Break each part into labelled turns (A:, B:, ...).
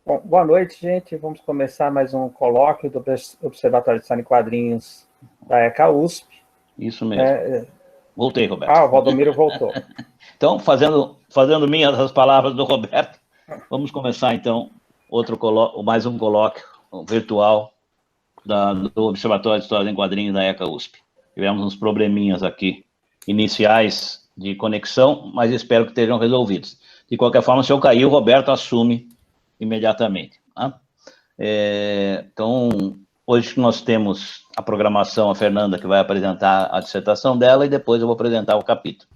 A: Bom, boa noite, gente. Vamos começar mais um colóquio do Observatório de História em Quadrinhos da ECA USP.
B: Isso mesmo. Voltei, Roberto.
A: O Valdomiro voltou.
B: Então, fazendo minhas as palavras do Roberto, vamos começar, então, mais um colóquio virtual do Observatório de História em Quadrinhos da ECA USP. Tivemos uns probleminhas aqui iniciais de conexão, mas espero que estejam resolvidos. De qualquer forma, se eu cair, o Roberto assume imediatamente. Tá? Então, hoje nós temos a programação, a Fernanda, que vai apresentar a dissertação dela, e depois eu vou apresentar o capítulo.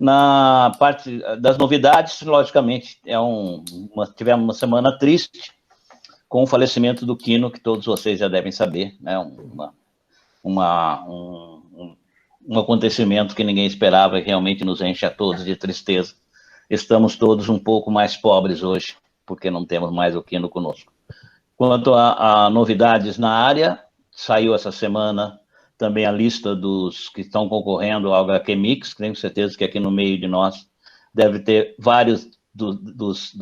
B: Na parte das novidades, logicamente, tivemos uma semana triste, com o falecimento do Quino, que todos vocês já devem saber, né? Um acontecimento que ninguém esperava e realmente nos enche a todos de tristeza. Estamos todos um pouco mais pobres hoje, porque não temos mais o Quino conosco. Quanto a novidades na área, saiu essa semana também a lista dos que estão concorrendo ao HQ Mix. Tenho certeza que aqui no meio de nós deve ter vários dos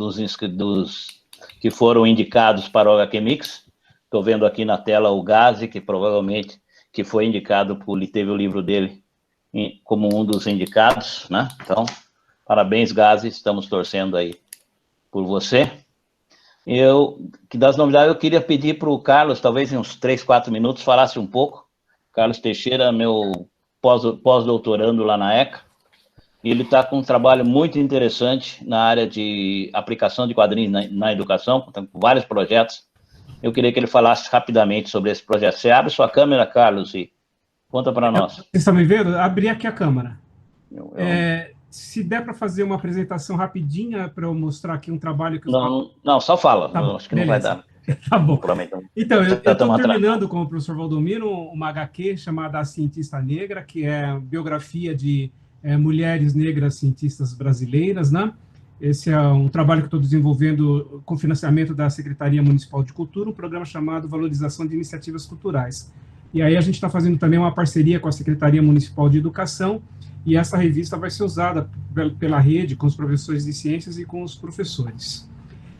B: que foram indicados para o HQ Mix. Estou vendo aqui na tela o Gazi, que provavelmente que foi indicado, teve o livro dele como um dos indicados, né? Então, parabéns, Gazi, estamos torcendo aí por você. Das novidades, eu queria pedir para o Carlos, talvez em uns 3, 4 minutos, falasse um pouco. Carlos Teixeira, meu pós-doutorando lá na ECA, e ele está com um trabalho muito interessante na área de aplicação de quadrinhos na educação, com vários projetos. Eu queria que ele falasse rapidamente sobre esse projeto. Você abre sua câmera, Carlos, e conta para nós.
C: Vocês estão me vendo? Abri aqui a câmera. Se der para fazer uma apresentação rapidinha para eu mostrar aqui um trabalho que eu...
B: Não, só fala.
C: Tá bom,
B: acho que beleza. Não vai dar.
C: Tá bom. Então, eu estou terminando com o professor Valdomiro uma HQ chamada A Cientista Negra, que é a biografia de mulheres negras cientistas brasileiras, né? Esse é um trabalho que estou desenvolvendo com financiamento da Secretaria Municipal de Cultura, um programa chamado Valorização de Iniciativas Culturais. E aí a gente está fazendo também uma parceria com a Secretaria Municipal de Educação, e essa revista vai ser usada pela rede, com os professores de ciências e com os professores.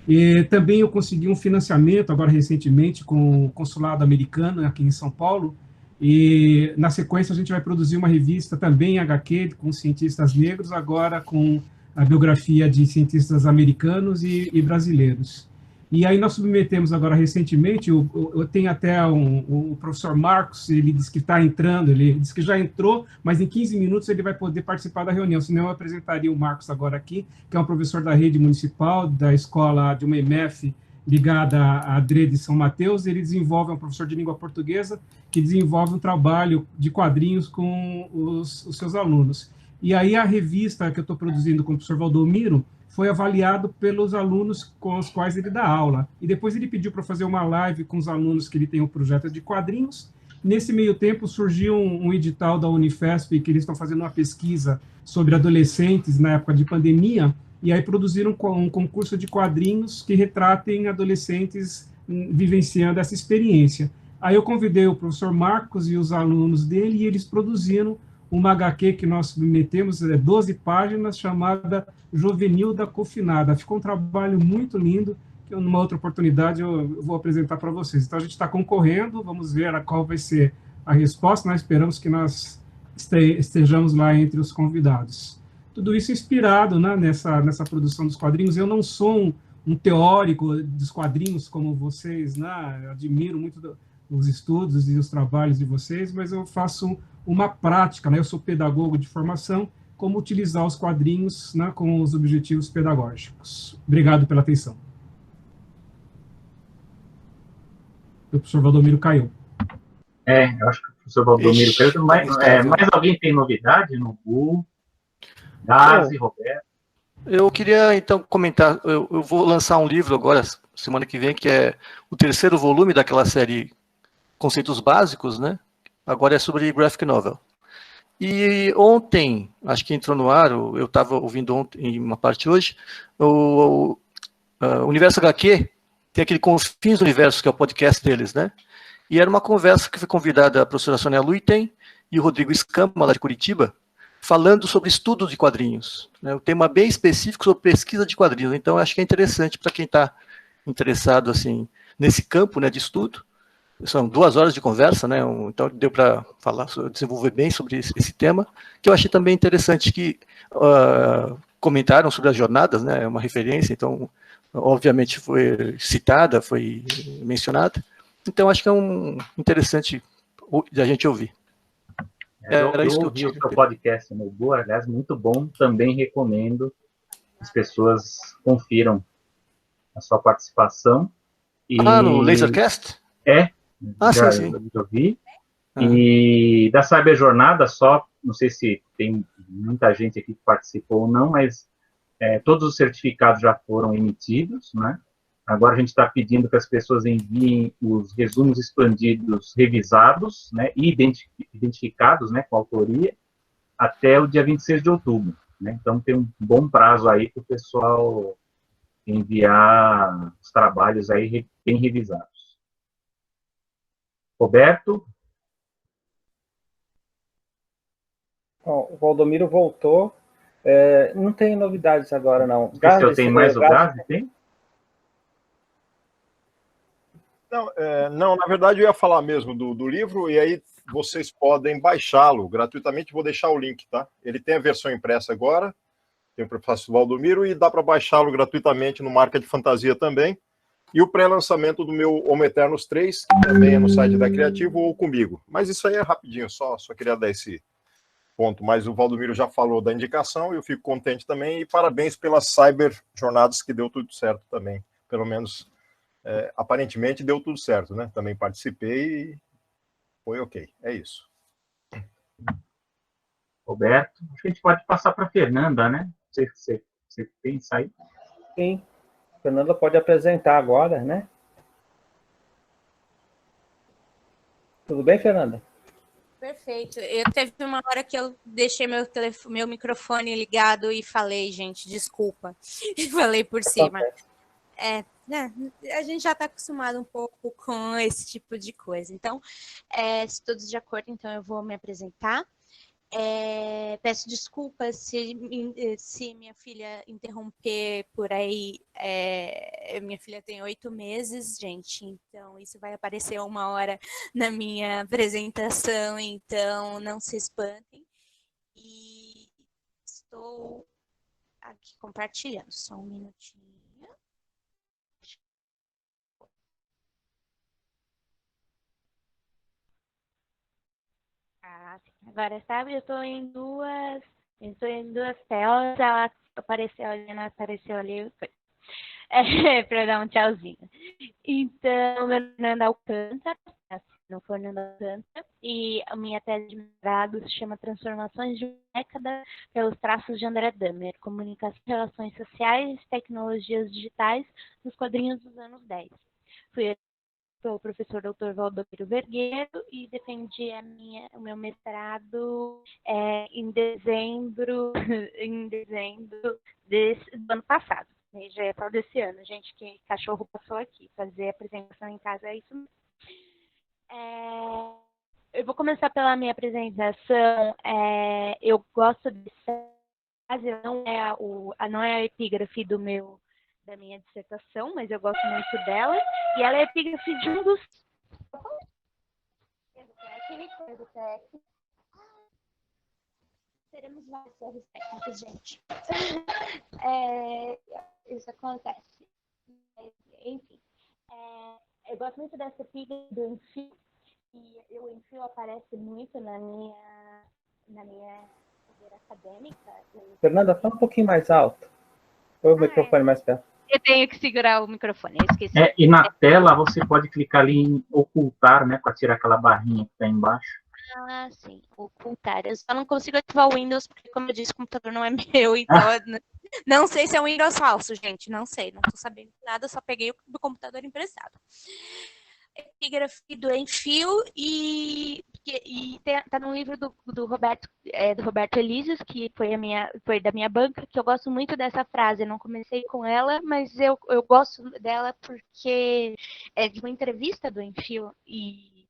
C: E também eu consegui um financiamento, agora recentemente, com o Consulado Americano, aqui em São Paulo, e na sequência a gente vai produzir uma revista também HQ, com cientistas negros, agora com a biografia de cientistas americanos e brasileiros. E aí nós submetemos agora recentemente, eu tenho até o professor Marcos, ele disse que está entrando, ele disse que já entrou, mas em 15 minutos ele vai poder participar da reunião, senão eu apresentaria o Marcos agora aqui, que é um professor da rede municipal, da escola de uma EMF ligada à DRE de São Mateus. Ele desenvolve, é um professor de língua portuguesa, que desenvolve um trabalho de quadrinhos com os seus alunos. E aí a revista que eu estou produzindo com o professor Valdomiro foi avaliado pelos alunos com os quais ele dá aula. E depois ele pediu para fazer uma live com os alunos que ele tem um projeto de quadrinhos. Nesse meio tempo surgiu um edital da Unifesp, que eles estão fazendo uma pesquisa sobre adolescentes na época de pandemia, e aí produziram um concurso de quadrinhos que retratem adolescentes vivenciando essa experiência. Aí eu convidei o professor Marcos e os alunos dele, e eles produziram uma HQ que nós submetemos, 12 páginas, chamada Juvenil da Confinada. Ficou um trabalho muito lindo, que numa outra oportunidade eu vou apresentar para vocês. Então, a gente está concorrendo, vamos ver qual vai ser a resposta, nós esperamos que nós estejamos lá entre os convidados. Tudo isso inspirado, né, nessa produção dos quadrinhos. Eu não sou um teórico dos quadrinhos como vocês, né? Eu admiro muito os estudos e os trabalhos de vocês, mas eu faço uma prática, né? Eu sou pedagogo de formação, como utilizar os quadrinhos, né, com os objetivos pedagógicos. Obrigado pela atenção. O professor Valdomiro caiu.
D: Eu acho que o professor Valdomiro caiu. Mais alguém tem novidade no Google? Gazi, Roberto?
E: Eu queria, então, comentar. Eu vou lançar um livro agora, semana que vem, que é o 3º volume daquela série Conceitos Básicos, né? Agora é sobre graphic novel. E ontem, acho que entrou no ar, eu estava ouvindo ontem, em uma parte hoje, o Universo HQ tem aquele Confins do Universo, que é o podcast deles, né? E era uma conversa que foi convidada a professora Sônia Luiten e o Rodrigo Escama, lá de Curitiba, falando sobre estudo de quadrinhos, né? Um tema bem específico sobre pesquisa de quadrinhos. Então, acho que é interessante para quem está interessado assim nesse campo, né, de estudo. São 2 horas de conversa, né? Então deu para falar, desenvolver bem sobre esse tema, que eu achei também interessante que comentaram sobre as jornadas, né? É uma referência, então obviamente foi citada, foi mencionada. Então acho que é interessante da gente ouvir.
D: Eu ouvi o seu podcast no Boa, aliás, muito bom. Também recomendo que as pessoas confiram a sua participação.
E: No Lasercast?
D: Já vi. E da Cyber Jornada, só, não sei se tem muita gente aqui que participou ou não, mas todos os certificados já foram emitidos, né? Agora a gente está pedindo que as pessoas enviem os resumos expandidos revisados, né, e identificados, né, com autoria, até o dia 26 de outubro. Né? Então tem um bom prazo aí para o pessoal enviar os trabalhos aí bem revisados. Roberto?
A: Bom, o Valdomiro voltou. Não tem novidades agora, não.
D: Se eu tenho mais o Gás, tem?
F: Não, na verdade eu ia falar mesmo do livro, e aí vocês podem baixá-lo gratuitamente, vou deixar o link, tá? Ele tem a versão impressa agora, tem o professor Valdomiro, e dá para baixá-lo gratuitamente no Marca de Fantasia também, e o pré-lançamento do meu Homo Eternos 3, que também é no site da Criativo ou comigo. Mas isso aí é rapidinho, só queria dar esse ponto, mas o Valdomiro já falou da indicação, eu fico contente também, e parabéns pelas Cyber Jornadas, que deu tudo certo também, pelo menos... aparentemente deu tudo certo, né? Também participei e foi ok. É isso.
D: Roberto, acho que a gente pode passar para a Fernanda, né? Você pensa aí?
A: Sim. A Fernanda pode apresentar agora, né? Tudo bem, Fernanda?
G: Perfeito. Eu teve uma hora que eu deixei meu microfone ligado e falei, gente, desculpa. Falei por cima. A gente já está acostumado um pouco com esse tipo de coisa. Então, se todos de acordo, então eu vou me apresentar. Peço desculpas se minha filha interromper por aí. Minha filha tem 8 meses, gente, então isso vai aparecer uma hora na minha apresentação, então não se espantem. E estou aqui compartilhando, só um minutinho. Agora, sabe, eu estou em duas telas, ela apareceu ali, não apareceu ali, para dar um tchauzinho. Então, meu nome é Fernanda Alcântara, no Fernando Alcântara, e a minha tese de mestrado se chama Transformações de uma década pelos traços de André Dahmer, Comunicação, Relações Sociais e Tecnologias Digitais nos quadrinhos dos anos 10. Fui Sou o professor Dr. Valdomiro Vergueiro e defendi o meu mestrado em dezembro do ano passado. Já é para desse ano, gente, que cachorro passou aqui. Fazer a apresentação em casa é isso mesmo. Eu vou começar pela minha apresentação. Eu gosto dessa frase, não é a epígrafe da minha dissertação, mas eu gosto muito dela, e ela é epígrafe de um dos... Teremos vários erros técnicos, gente. Isso acontece. Enfim, eu gosto muito dessa epígrafe do Enfio, e o Enfio aparece muito na minha carreira acadêmica.
A: Fernanda, fala um pouquinho mais alto. Põe o microfone mais perto.
G: Eu tenho que segurar o microfone, eu esqueci.
D: E na tela você pode clicar ali em ocultar, né, para tirar aquela barrinha que está embaixo.
G: Ah, sim, ocultar. Eu só não consigo ativar o Windows, porque, como eu disse, o computador não é meu, então não sei se é um Windows falso, gente, não sei, não estou sabendo nada, só peguei o computador emprestado. Epígrafe do Enfio e tá no livro do Roberto Elísios, que foi da minha banca, que eu gosto muito dessa frase. Eu não comecei com ela, mas eu gosto dela porque é de uma entrevista do Enfio e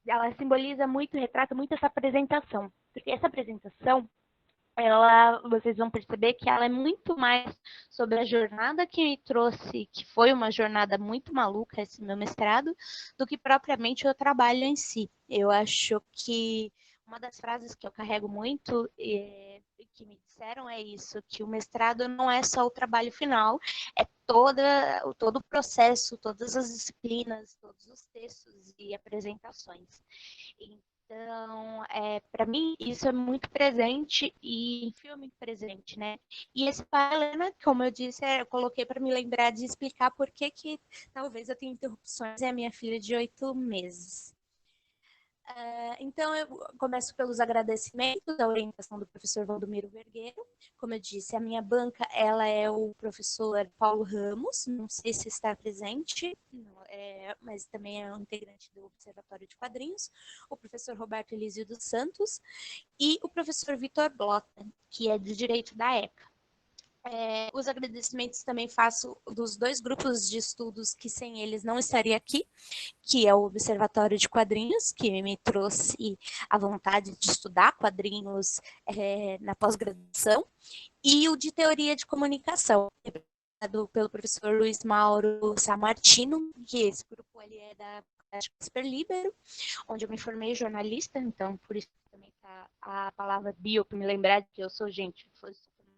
G: ela simboliza muito, retrata muito essa apresentação, porque essa apresentação vocês vão perceber que ela é muito mais sobre a jornada que me trouxe, que foi uma jornada muito maluca, esse meu mestrado, do que propriamente o trabalho em si. Eu acho que uma das frases que eu carrego muito, que me disseram, é isso, que o mestrado não é só o trabalho final, é todo o processo, todas as disciplinas, todos os textos e apresentações. Então, para mim, isso é muito presente e em filme presente, né? E esse Helena, como eu disse, eu coloquei para me lembrar de explicar por que talvez eu tenha interrupções e a minha filha de 8 meses. Então, eu começo pelos agradecimentos da orientação do professor Valdomiro Vergueiro. Como eu disse, a minha banca ela é o professor Paulo Ramos, não sei se está presente, mas também é um integrante do Observatório de Quadrinhos, o professor Roberto Elísio dos Santos e o professor Vitor Blota, que é de Direito da ECA. Os agradecimentos também faço dos 2 grupos de estudos que sem eles não estaria aqui, que é o Observatório de Quadrinhos, que me trouxe a vontade de estudar quadrinhos na pós-graduação, e o de Teoria de Comunicação, pelo professor Luiz Mauro Sammartino, que esse grupo ali é da Casper Libero, onde eu me formei jornalista, então por isso também está a palavra bio, para me lembrar de que eu sou gente,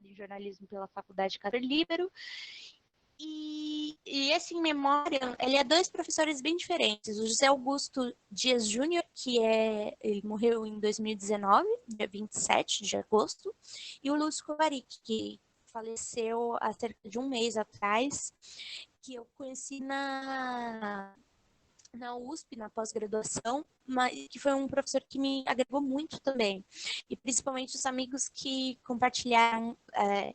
G: de jornalismo pela Faculdade Casper Libero. E esse em memória, ele é 2 professores bem diferentes. O José Augusto Dias Júnior, ele morreu em 2019, dia 27 de agosto, e o Lúcio Kovarik, que faleceu há cerca de um mês atrás, que eu conheci na USP, na pós-graduação, mas que foi um professor que me agregou muito também, e principalmente os amigos que compartilharam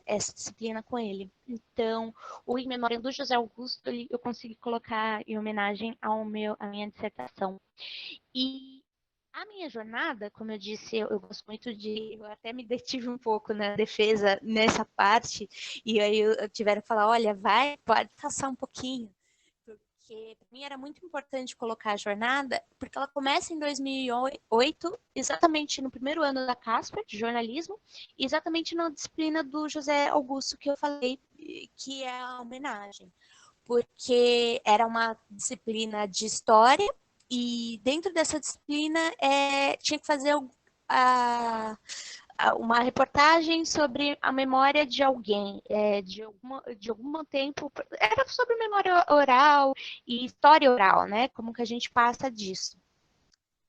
G: essa disciplina com ele. Então, o In Memoriam do José Augusto, eu consegui colocar em homenagem à minha dissertação. E a minha jornada, como eu disse, eu gosto muito eu até me detive um pouco na defesa nessa parte, e aí eu tiveram que falar, olha, pode caçar um pouquinho, porque para mim era muito importante colocar a jornada, porque ela começa em 2008, exatamente no primeiro ano da Casper, de jornalismo, e exatamente na disciplina do José Augusto que eu falei, que é a homenagem, porque era uma disciplina de história, e dentro dessa disciplina tinha que fazer uma reportagem sobre a memória de alguém, de algum tempo, era sobre memória oral e história oral, né? Como que a gente passa disso.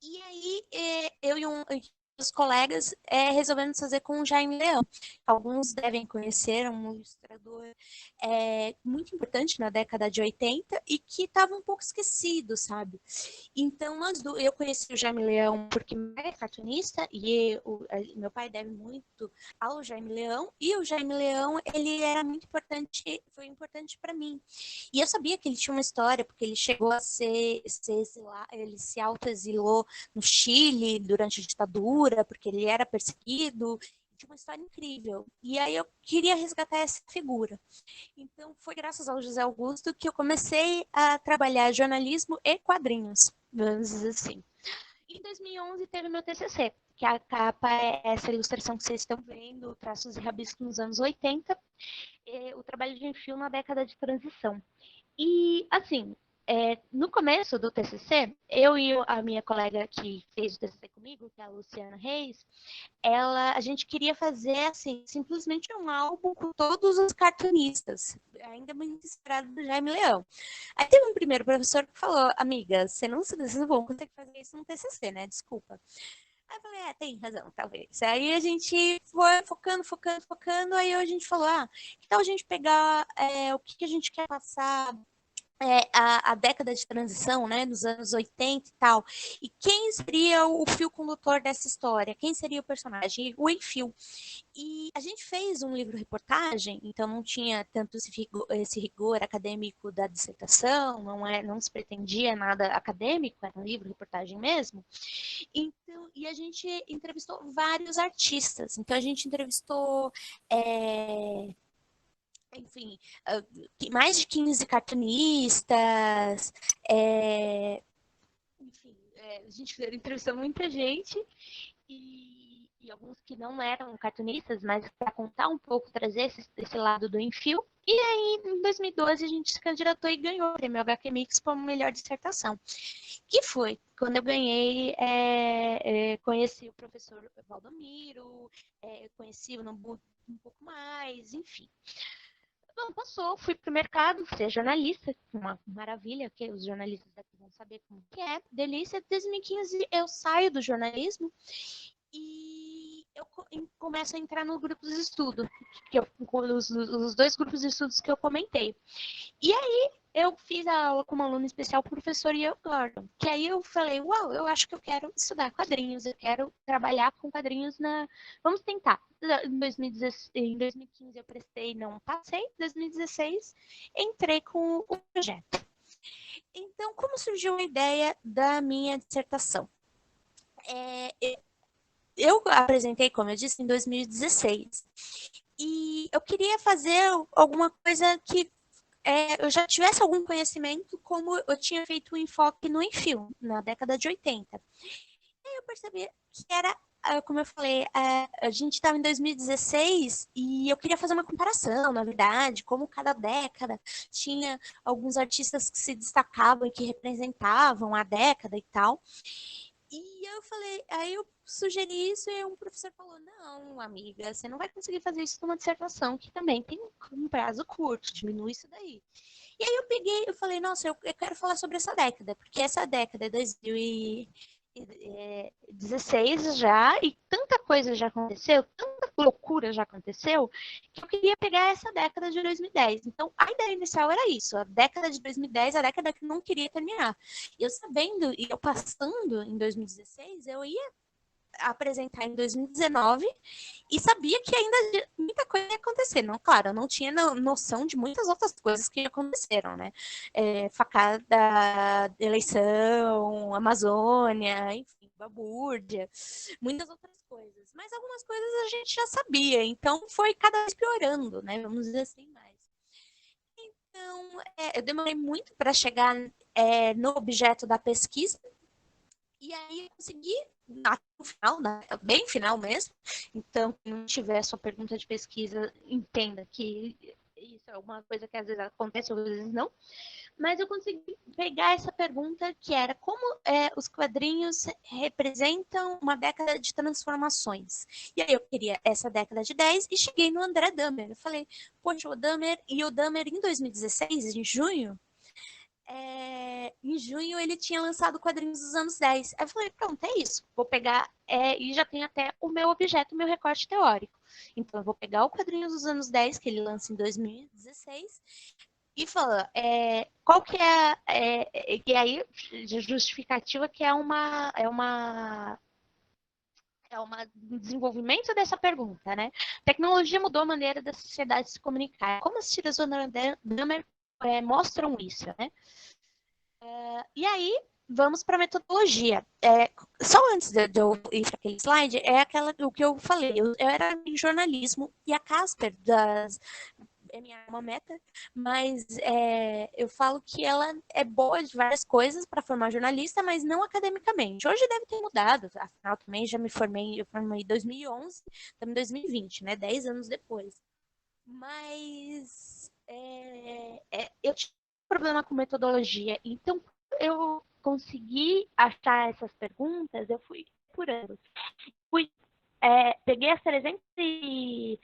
G: E aí, eu e os colegas resolvemos fazer com o Jaime Leão. Alguns devem conhecer, um ilustrador muito importante na década de 80 e que estava um pouco esquecido, sabe? Então, eu conheci o Jaime Leão porque meu pai é cartunista e meu pai deve muito ao Jaime Leão, e o Jaime Leão, ele era muito importante, foi importante para mim. E eu sabia que ele tinha uma história, porque ele chegou a ele se autoexilou no Chile durante a ditadura, porque ele era perseguido, tinha uma história incrível. E aí eu queria resgatar essa figura. Então foi graças ao José Augusto que eu comecei a trabalhar jornalismo e quadrinhos, vamos dizer assim. Em 2011 teve meu TCC, que a capa é essa ilustração que vocês estão vendo, traços e rabiscos nos anos 80, o trabalho de enfio na década de transição. E, assim, no começo do TCC, eu e a minha colega que fez o TCC comigo, que é a Luciana Reis, a gente queria fazer, assim, simplesmente um álbum com todos os cartunistas, ainda muito inspirado do Jaime Leão. Aí teve um primeiro professor que falou, amiga, vocês não vão conseguir fazer isso no TCC, né? Desculpa. Aí eu falei, tem razão, talvez. Aí a gente foi focando, aí a gente falou, que tal a gente pegar o que a gente quer passar a década de transição, né, nos anos 80 e tal, e quem seria o fio condutor dessa história? Quem seria o personagem? O Enfio. E a gente fez um livro-reportagem, então não tinha tanto esse rigor acadêmico da dissertação, não se pretendia nada acadêmico, era um livro-reportagem mesmo. Então, e a gente entrevistou vários artistas. Então, a gente entrevistou enfim, mais de 15 cartunistas, enfim, a gente entrevistou muita gente, e e alguns que não eram cartunistas, mas para contar um pouco, trazer esse lado do Enfio. E aí, em 2012, a gente se candidatou e ganhou o prêmio HQ Mix como melhor dissertação. Que foi quando eu ganhei, conheci o professor Valdomiro, conheci o Nambu um pouco mais, enfim. Bom, passou, fui para o mercado, ser jornalista, uma maravilha, que os jornalistas daqui vão saber como que é, delícia. Em 2015 eu saio do jornalismo e eu começo a entrar no grupo de estudo, os 2 grupos de estudos que eu comentei. E aí eu fiz a aula com uma aluna especial, o professor Ian Gordon, que aí eu falei, uau, eu acho que eu quero estudar quadrinhos, eu quero trabalhar com quadrinhos Vamos tentar. Em 2015 eu prestei, não passei. Em 2016 entrei com o projeto. Então, como surgiu a ideia da minha dissertação? Eu apresentei, como eu disse, em 2016. E eu queria fazer alguma coisa que eu já tivesse algum conhecimento, como eu tinha feito um enfoque no Enfio, na década de 80. E aí eu percebi que era, como eu falei, a gente estava em 2016 e eu queria fazer uma comparação, na verdade, como cada década tinha alguns artistas que se destacavam e que representavam a década e tal. E eu falei, aí eu sugeri isso e um professor falou, não, amiga, você não vai conseguir fazer isso numa dissertação, que também tem um prazo curto, diminui isso daí. E aí eu falei, nossa, eu quero falar sobre essa década, porque essa década é 2016 já, e tanta coisa já aconteceu, tanta loucura já aconteceu, que eu queria pegar essa década de 2010. Então, a ideia inicial era isso, a década de 2010, a década que não queria terminar. E eu sabendo, e eu passando em 2016, eu ia apresentar em 2019 e sabia que ainda muita coisa ia acontecer. Não, claro, eu não tinha noção de muitas outras coisas que aconteceram, né? Facada, eleição, Amazônia, enfim, Babúrdia, muitas outras coisas. Mas algumas coisas a gente já sabia, então foi cada vez piorando, né? Vamos dizer assim mais. Então, eu demorei muito para chegar no objeto da pesquisa, e aí eu consegui no final, né? Bem final mesmo. Então, quem não tiver sua pergunta de pesquisa, entenda que isso é uma coisa que às vezes acontece, às vezes não. Mas eu consegui pegar essa pergunta que era como os quadrinhos representam uma década de transformações. E aí eu queria essa década de 10 e cheguei no André Dahmer. Eu falei, poxa, o Dahmer em 2016, em junho, ele tinha lançado quadrinhos dos anos 10. Aí eu falei, pronto, é isso. Vou pegar, e já tem até o meu objeto, o meu recorte teórico. Então, eu vou pegar o quadrinhos dos anos 10, que ele lança em 2016, e falar, qual que e aí, justificativa que é um desenvolvimento dessa pergunta, né? A tecnologia mudou a maneira da sociedade se comunicar. Como as tiras do Dahmer mostram isso, né? E aí, vamos para a metodologia. Só antes de eu ir para aquele slide, o que eu falei. Eu era em jornalismo e a Casper, é minha alma mater, mas eu falo que ela é boa de várias coisas para formar jornalista, mas não academicamente. Hoje deve ter mudado, afinal também já me formei, eu formei em 2011, estamos em 2020, né? 10 anos depois. Mas eu tinha um problema com metodologia, então eu consegui achar essas perguntas, eu fui apurando. Peguei as 310,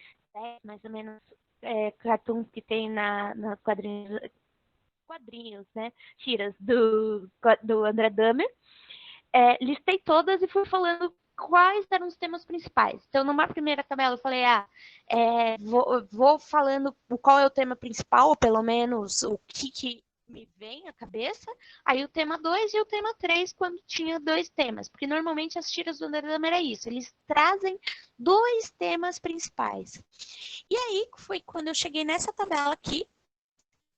G: mais ou menos, cartoons que tem na quadrinhos, né? Tiras do André Dahmer. Listei todas e fui falando quais eram os temas principais. Então, numa primeira tabela, eu falei, vou falando qual é o tema principal, ou pelo menos o que me vem à cabeça. Aí o tema 2 e o tema 3, quando tinha 2 temas. Porque normalmente as tiras do André Dahmer é isso. Eles trazem 2 temas principais. E aí foi quando eu cheguei nessa tabela aqui,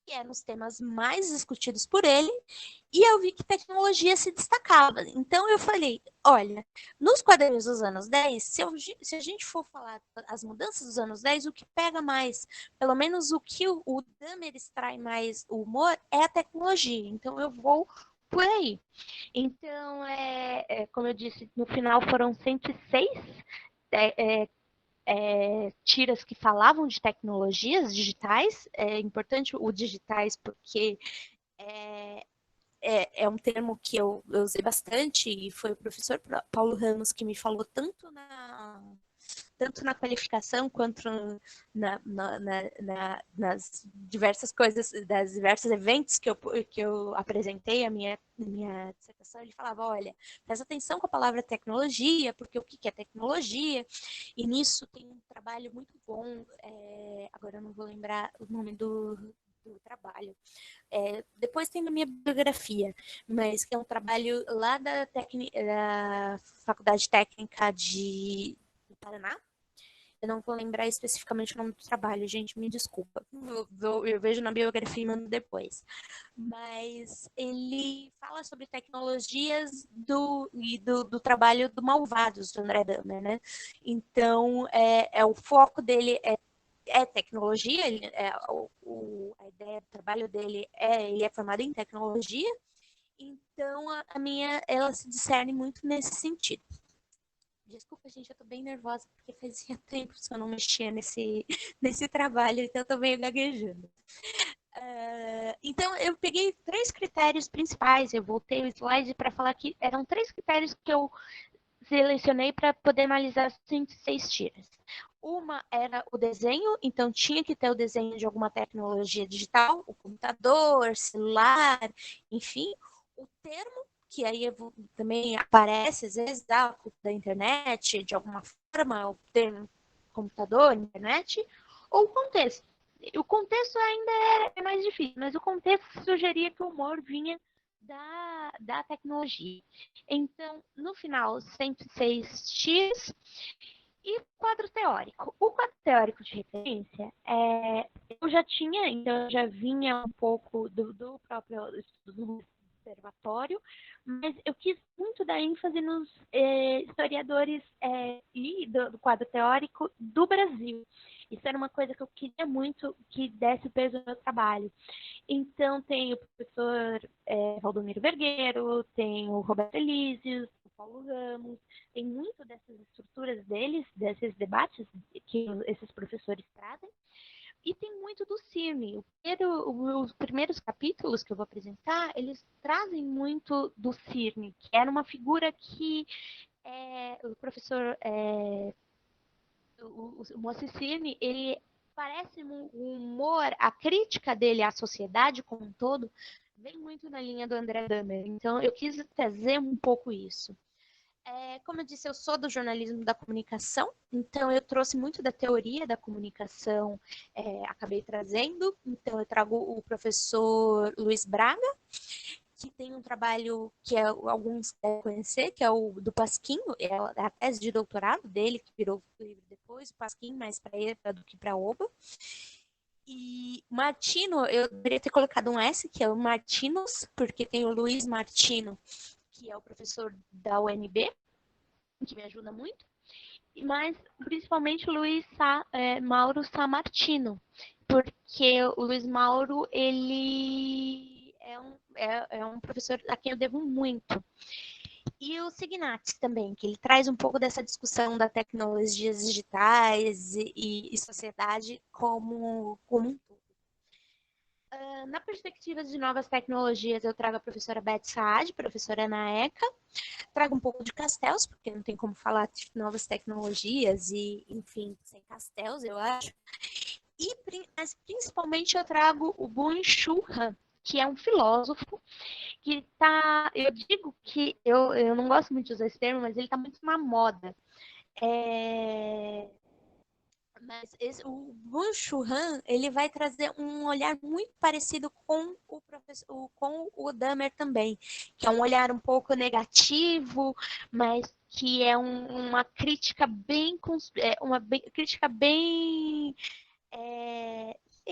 G: que eram os temas mais discutidos por ele, e eu vi que tecnologia se destacava. Então eu falei, olha, nos quadrinhos dos anos 10, se a gente for falar as mudanças dos anos 10, o que pega mais, pelo menos o que o Dahmer extrai mais o humor, é a tecnologia. Então eu vou por aí. Então, como eu disse, no final foram 106 tiras que falavam de tecnologias digitais. É importante o digitais porque é um termo que eu usei bastante, e foi o professor Paulo Ramos que me falou tanto na qualificação quanto nas diversas coisas, das diversos eventos que eu apresentei a minha dissertação. Ele falava, olha, presta atenção com a palavra tecnologia, porque o que é tecnologia? E nisso tem um trabalho muito bom, agora eu não vou lembrar o nome do trabalho. Depois tem na minha biografia, mas que é um trabalho lá da Faculdade Técnica do Paraná. Eu não vou lembrar especificamente o nome do trabalho, gente, me desculpa. Eu vejo na biografia e mando depois. Mas ele fala sobre tecnologias do trabalho do Malvados, do André Dahmer, né? Então, o foco dele é tecnologia, a ideia do trabalho dele ele é formado em tecnologia, então a minha, ela se discerne muito nesse sentido. Desculpa, gente, eu tô bem nervosa, porque fazia tempo que eu não mexia nesse trabalho, então eu tô meio gaguejando. Então, eu peguei 3 critérios principais, eu voltei o slide para falar que eram 3 critérios que eu selecionei para poder analisar 106 tiras. Uma era o desenho, então tinha que ter o desenho de alguma tecnologia digital, o computador, celular, enfim. O termo, que aí também aparece, às vezes, da internet, de alguma forma, o termo computador, internet, ou o contexto. O contexto ainda é mais difícil, mas o contexto sugeria que o humor vinha da tecnologia. Então, no final, 106x e quadro teórico. O quadro teórico de referência, eu já tinha, então eu já vinha um pouco do próprio estudo do observatório, mas eu quis muito dar ênfase nos historiadores e do quadro teórico do Brasil. Isso era uma coisa que eu queria muito que desse o peso ao meu trabalho. Então, tem o professor Valdomiro Vergueiro, tem o Roberto Elísios, o Paulo Ramos, tem muito dessas estruturas deles, desses debates que esses professores trazem. E tem muito do CIRNE. Os primeiros capítulos que eu vou apresentar, eles trazem muito do CIRNE, que era uma figura que o professor o Moacir Cirne, ele parece um humor, a crítica dele à sociedade como um todo, vem muito na linha do André Dahmer. Então, eu quis trazer um pouco isso. Como eu disse, eu sou do jornalismo da comunicação, então eu trouxe muito da teoria da comunicação, acabei trazendo. Então, eu trago o professor Luiz Braga, que tem um trabalho que alguns devem conhecer, que é o do Pasquim, é a tese de doutorado dele, que virou livro depois, o Pasquim, mais para ele do que para Oba. E Martino, eu deveria ter colocado um S, que é o Martinos, porque tem o Luiz Martino, que é o professor da UNB, que me ajuda muito, mas principalmente o Luiz Mauro Sammartino, porque o Luiz Mauro, ele é um professor a quem eu devo muito. E o Signati também, que ele traz um pouco dessa discussão das tecnologias digitais e sociedade como um todo. Na perspectiva de novas tecnologias, eu trago a professora Beth Saad, professora na ECA, trago um pouco de Castells, porque não tem como falar de novas tecnologias e, enfim, sem Castells, eu acho. Mas principalmente eu trago o Byung-Chul Han, que é um filósofo que eu digo que eu não gosto muito de usar esse termo, mas ele está muito na moda. Mas o Byung-Chul Han, ele vai trazer um olhar muito parecido com o Dahmer também, que é um olhar um pouco negativo, mas que é uma crítica bem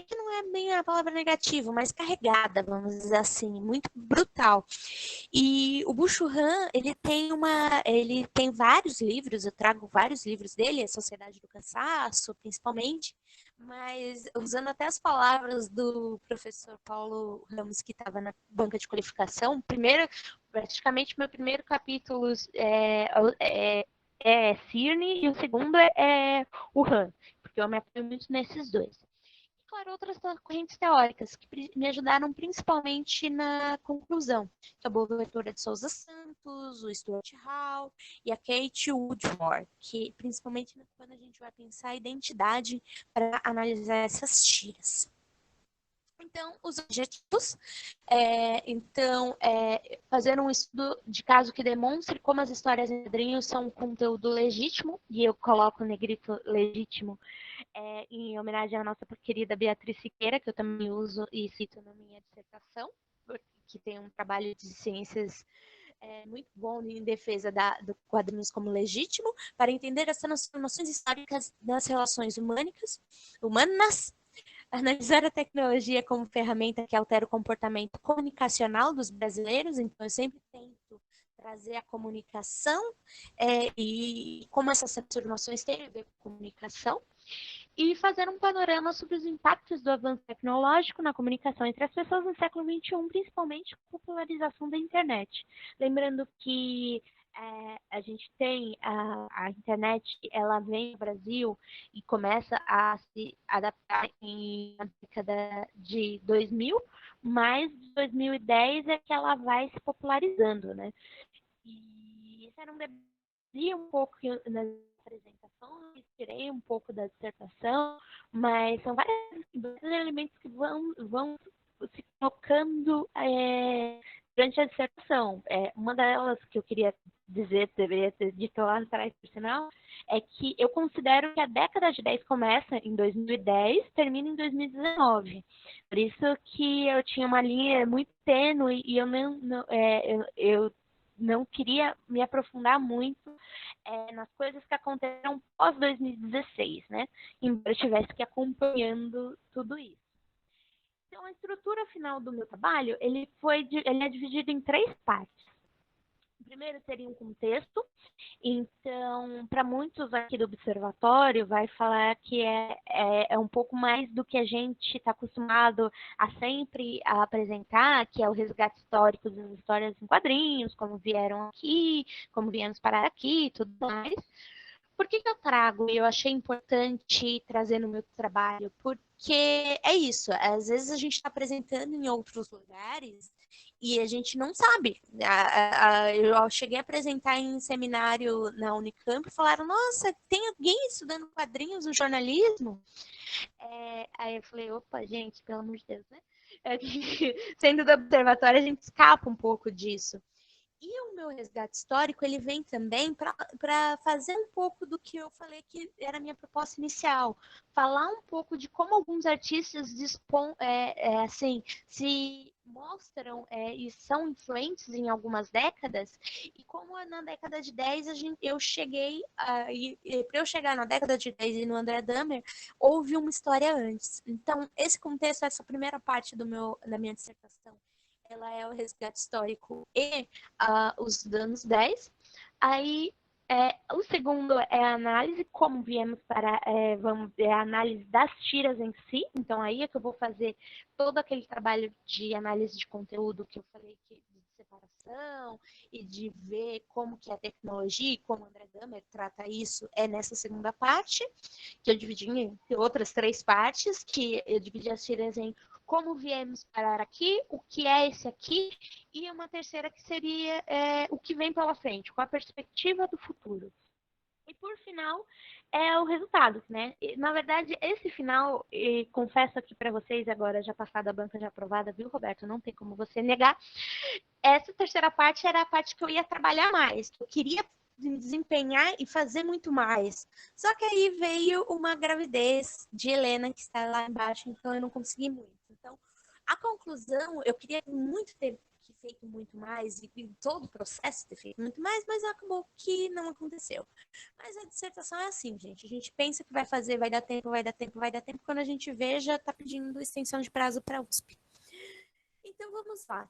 G: que não é bem a palavra negativa, mas carregada, vamos dizer assim, muito brutal. E o Byung-Chul Han, ele tem vários livros, eu trago vários livros dele, A Sociedade do Cansaço, principalmente, mas usando até as palavras do professor Paulo Ramos, que estava na banca de qualificação, praticamente meu primeiro capítulo é Cirne e o segundo é o Han, porque eu me apoio muito nesses dois. E, claro, outras correntes teóricas que me ajudaram principalmente na conclusão, que é a Boaventura de Souza Santos, o Stuart Hall e a Kate Woodward, que principalmente quando a gente vai pensar a identidade para analisar essas tiras. Então, os objetivos, fazer um estudo de caso que demonstre como as histórias em quadrinhos são um conteúdo legítimo, e eu coloco o negrito legítimo em homenagem à nossa querida Beatriz Siqueira, que eu também uso e cito na minha dissertação, que tem um trabalho de ciências muito bom em defesa do quadrinhos como legítimo, para entender as transformações históricas das relações humanas, analisar a tecnologia como ferramenta que altera o comportamento comunicacional dos brasileiros, então eu sempre tento trazer a comunicação e como essas transformações têm a ver com comunicação, e fazer um panorama sobre os impactos do avanço tecnológico na comunicação entre as pessoas no século XXI, principalmente com a popularização da internet. Lembrando que a gente tem a internet, ela vem no Brasil e começa a se adaptar na década de 2000, mas de 2010 é que ela vai se popularizando, né? E isso era um debate um pouco na apresentação, tirei um pouco da dissertação, mas são vários elementos que vão se colocando durante a dissertação. Uma delas que eu queria dizer, deveria ter dito lá atrás, por sinal, é que eu considero que a década de 10 começa em 2010, termina em 2019. Por isso que eu tinha uma linha muito tênue e eu não queria me aprofundar muito nas coisas que aconteceram pós-2016, né? Embora eu estivesse aqui acompanhando tudo isso. Então, a estrutura final do meu trabalho, ele é dividido em 3 partes. O primeiro seria um contexto. Então, para muitos aqui do observatório, vai falar que é um pouco mais do que a gente está acostumado a sempre apresentar, que é o resgate histórico das histórias em quadrinhos, como vieram aqui, como viemos parar aqui e tudo mais. Por que eu trago e eu achei importante trazer no meu trabalho? Porque é isso, às vezes a gente está apresentando em outros lugares e a gente não sabe. Eu cheguei a apresentar em seminário na Unicamp e falaram, nossa, tem alguém estudando quadrinhos no jornalismo? Aí eu falei, opa, gente, pelo amor de Deus, né? Sendo do observatório, a gente escapa um pouco disso. E o meu resgate histórico, ele vem também para fazer um pouco do que eu falei que era a minha proposta inicial. Falar um pouco de como alguns artistas se mostram e são influentes em algumas décadas, e como na década de 10 eu cheguei, para eu chegar na década de 10 e no André Dahmer, houve uma história antes. Então, esse contexto, essa primeira parte da minha dissertação, ela é o resgate histórico e os anos 10. Aí, o segundo é a análise, como viemos para a análise das tiras em si. Então, aí é que eu vou fazer todo aquele trabalho de análise de conteúdo que eu falei de separação e de ver como que a tecnologia e como o André Dahmer trata isso nessa segunda parte, que eu dividi em outras 3 partes, que eu dividi as tiras em como viemos parar aqui, o que é esse aqui, e uma terceira que seria o que vem pela frente, com a perspectiva do futuro. E por final, é o resultado, né? Na verdade, esse final, confesso aqui para vocês agora, já passada a banca já aprovada, viu, Roberto? Não tem como você negar. Essa terceira parte era a parte que eu ia trabalhar mais, que eu queria desempenhar e fazer muito mais. Só que aí veio uma gravidez de Helena, que está lá embaixo, então eu não consegui muito. Então, a conclusão, eu queria muito ter feito muito mais, e todo o processo ter feito muito mais, mas acabou que não aconteceu. Mas a dissertação é assim, gente. A gente pensa que vai fazer, vai dar tempo, quando a gente vê, já está pedindo extensão de prazo para a USP. Então, vamos lá.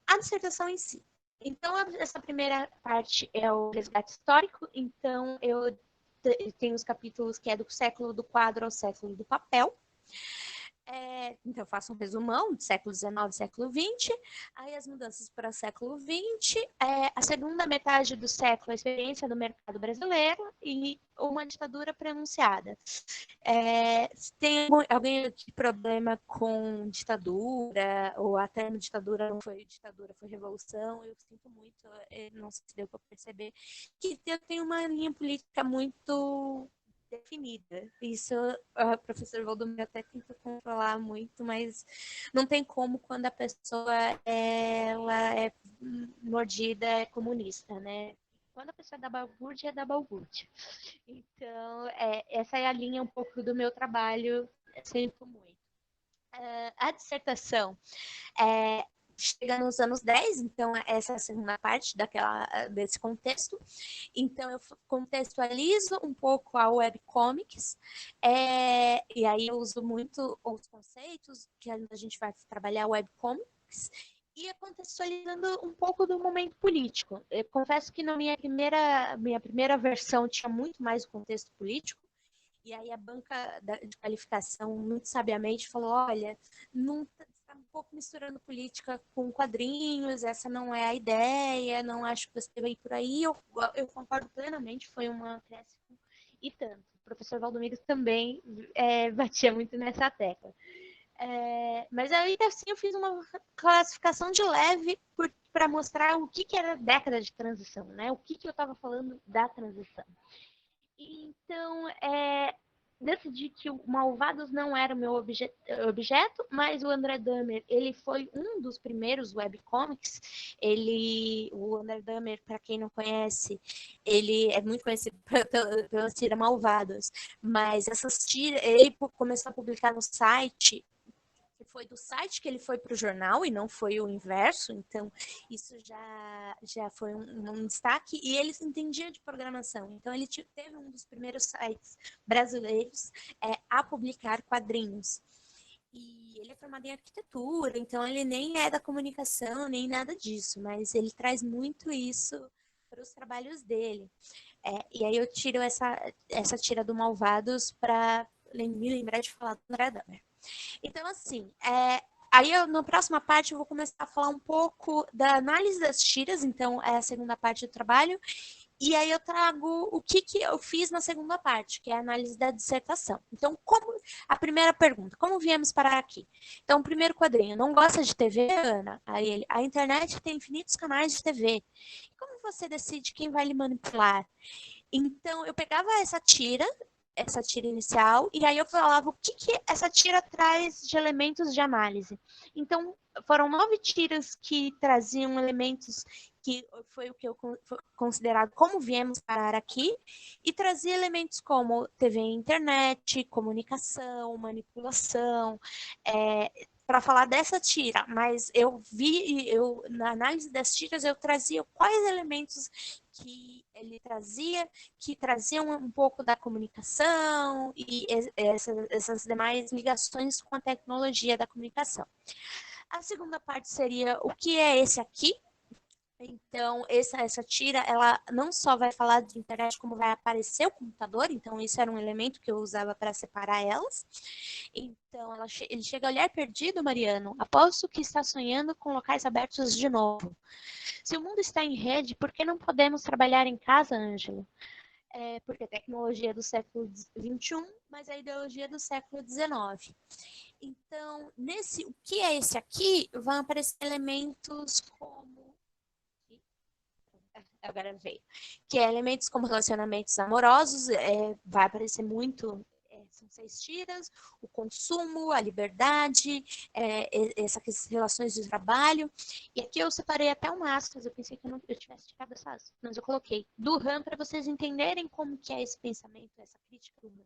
G: A dissertação em si. Então, essa primeira parte é o resgate histórico. Então, eu tenho os capítulos que é do século do quadro ao século do papel.
H: Então, eu faço um resumão de século XIX e século XX, aí as mudanças para o século XX, a segunda metade do século, a experiência do mercado brasileiro e uma ditadura pronunciada. Tem alguém que problema com ditadura, ou até no ditadura não foi ditadura, foi revolução, eu sinto muito, não sei se deu para perceber, que eu tenho uma linha política muito definida. Isso o professor Valdomiro até tenta controlar muito, mas não tem como quando a pessoa ela é mordida, é comunista, né? Quando a pessoa é da balbúrdia, é da balbúrdia. Então, essa é a linha um pouco do meu trabalho, sinto muito. A dissertação chega nos anos 10, então essa é a segunda parte desse contexto. Então eu contextualizo um pouco a webcomics, e aí eu uso muito os conceitos que a gente vai trabalhar webcomics, e contextualizando um pouco do momento político. Eu confesso que na minha primeira versão tinha muito mais o contexto político, e aí a banca de qualificação muito sabiamente falou, olha, não está um pouco misturando política com quadrinhos, essa não é a ideia, não acho que você deve ir por aí. Eu concordo plenamente, foi uma acréscimo e tanto. O professor Valdomiro também batia muito nessa tecla. Mas aí, assim, eu fiz uma classificação de leve para mostrar o que era a década de transição, né? O que eu estava falando da transição. Então, decidi que o Malvados não era o meu objeto, mas o André Dahmer, ele foi um dos primeiros webcomics. O André Dahmer, para quem não conhece, ele é muito conhecido pelas tiras Malvados, mas essas tiras, ele começou a publicar no site, que foi do site que ele foi para o jornal e não foi o inverso, então isso já foi um destaque, e ele entendia de programação, então ele teve um dos primeiros sites brasileiros a publicar quadrinhos. E ele é formado em arquitetura, então ele nem é da comunicação, nem nada disso, mas ele traz muito isso para os trabalhos dele. E aí eu tiro essa tira do Malvados para me lembrar de falar do André Dahmer. Então, assim, aí na próxima parte eu vou começar a falar um pouco da análise das tiras, então é a segunda parte do trabalho, e aí eu trago o que eu fiz na segunda parte, que é a análise da dissertação. Então, a primeira pergunta, como viemos parar aqui? Então, o primeiro quadrinho, não gosta de TV, Ana? Aí ele, a internet tem infinitos canais de TV. Como você decide quem vai lhe manipular? Então, eu pegava essa tira inicial, e aí eu falava o que essa tira traz de elementos de análise. Então, foram 9 tiras que traziam elementos que foi o que eu considerado como viemos parar aqui, e trazia elementos como TV e internet, comunicação, manipulação, para falar dessa tira, mas na análise das tiras, eu trazia quais elementos que ele trazia, que traziam um pouco da comunicação e essas demais ligações com a tecnologia da comunicação. A segunda parte seria o que é esse aqui. Então, essa tira, ela não só vai falar de internet, como vai aparecer o computador, então isso era um elemento que eu usava para separar elas. Então, ele chega a olhar perdido, Mariano, aposto que está sonhando com locais abertos de novo. Se o mundo está em rede, por que não podemos trabalhar em casa, Ângelo? Porque a tecnologia é do século XXI, mas a ideologia é do século XIX. Então, o que é esse aqui, vão aparecer elementos como... Agora veio. Que é elementos como relacionamentos amorosos, vai aparecer muito, são 6 tiras, o consumo, a liberdade, essas relações de trabalho. E aqui eu separei até um aspas, eu pensei que eu tivesse tirado essa aspas, mas eu coloquei do Ram para vocês entenderem como que é esse pensamento, essa crítica do Ram.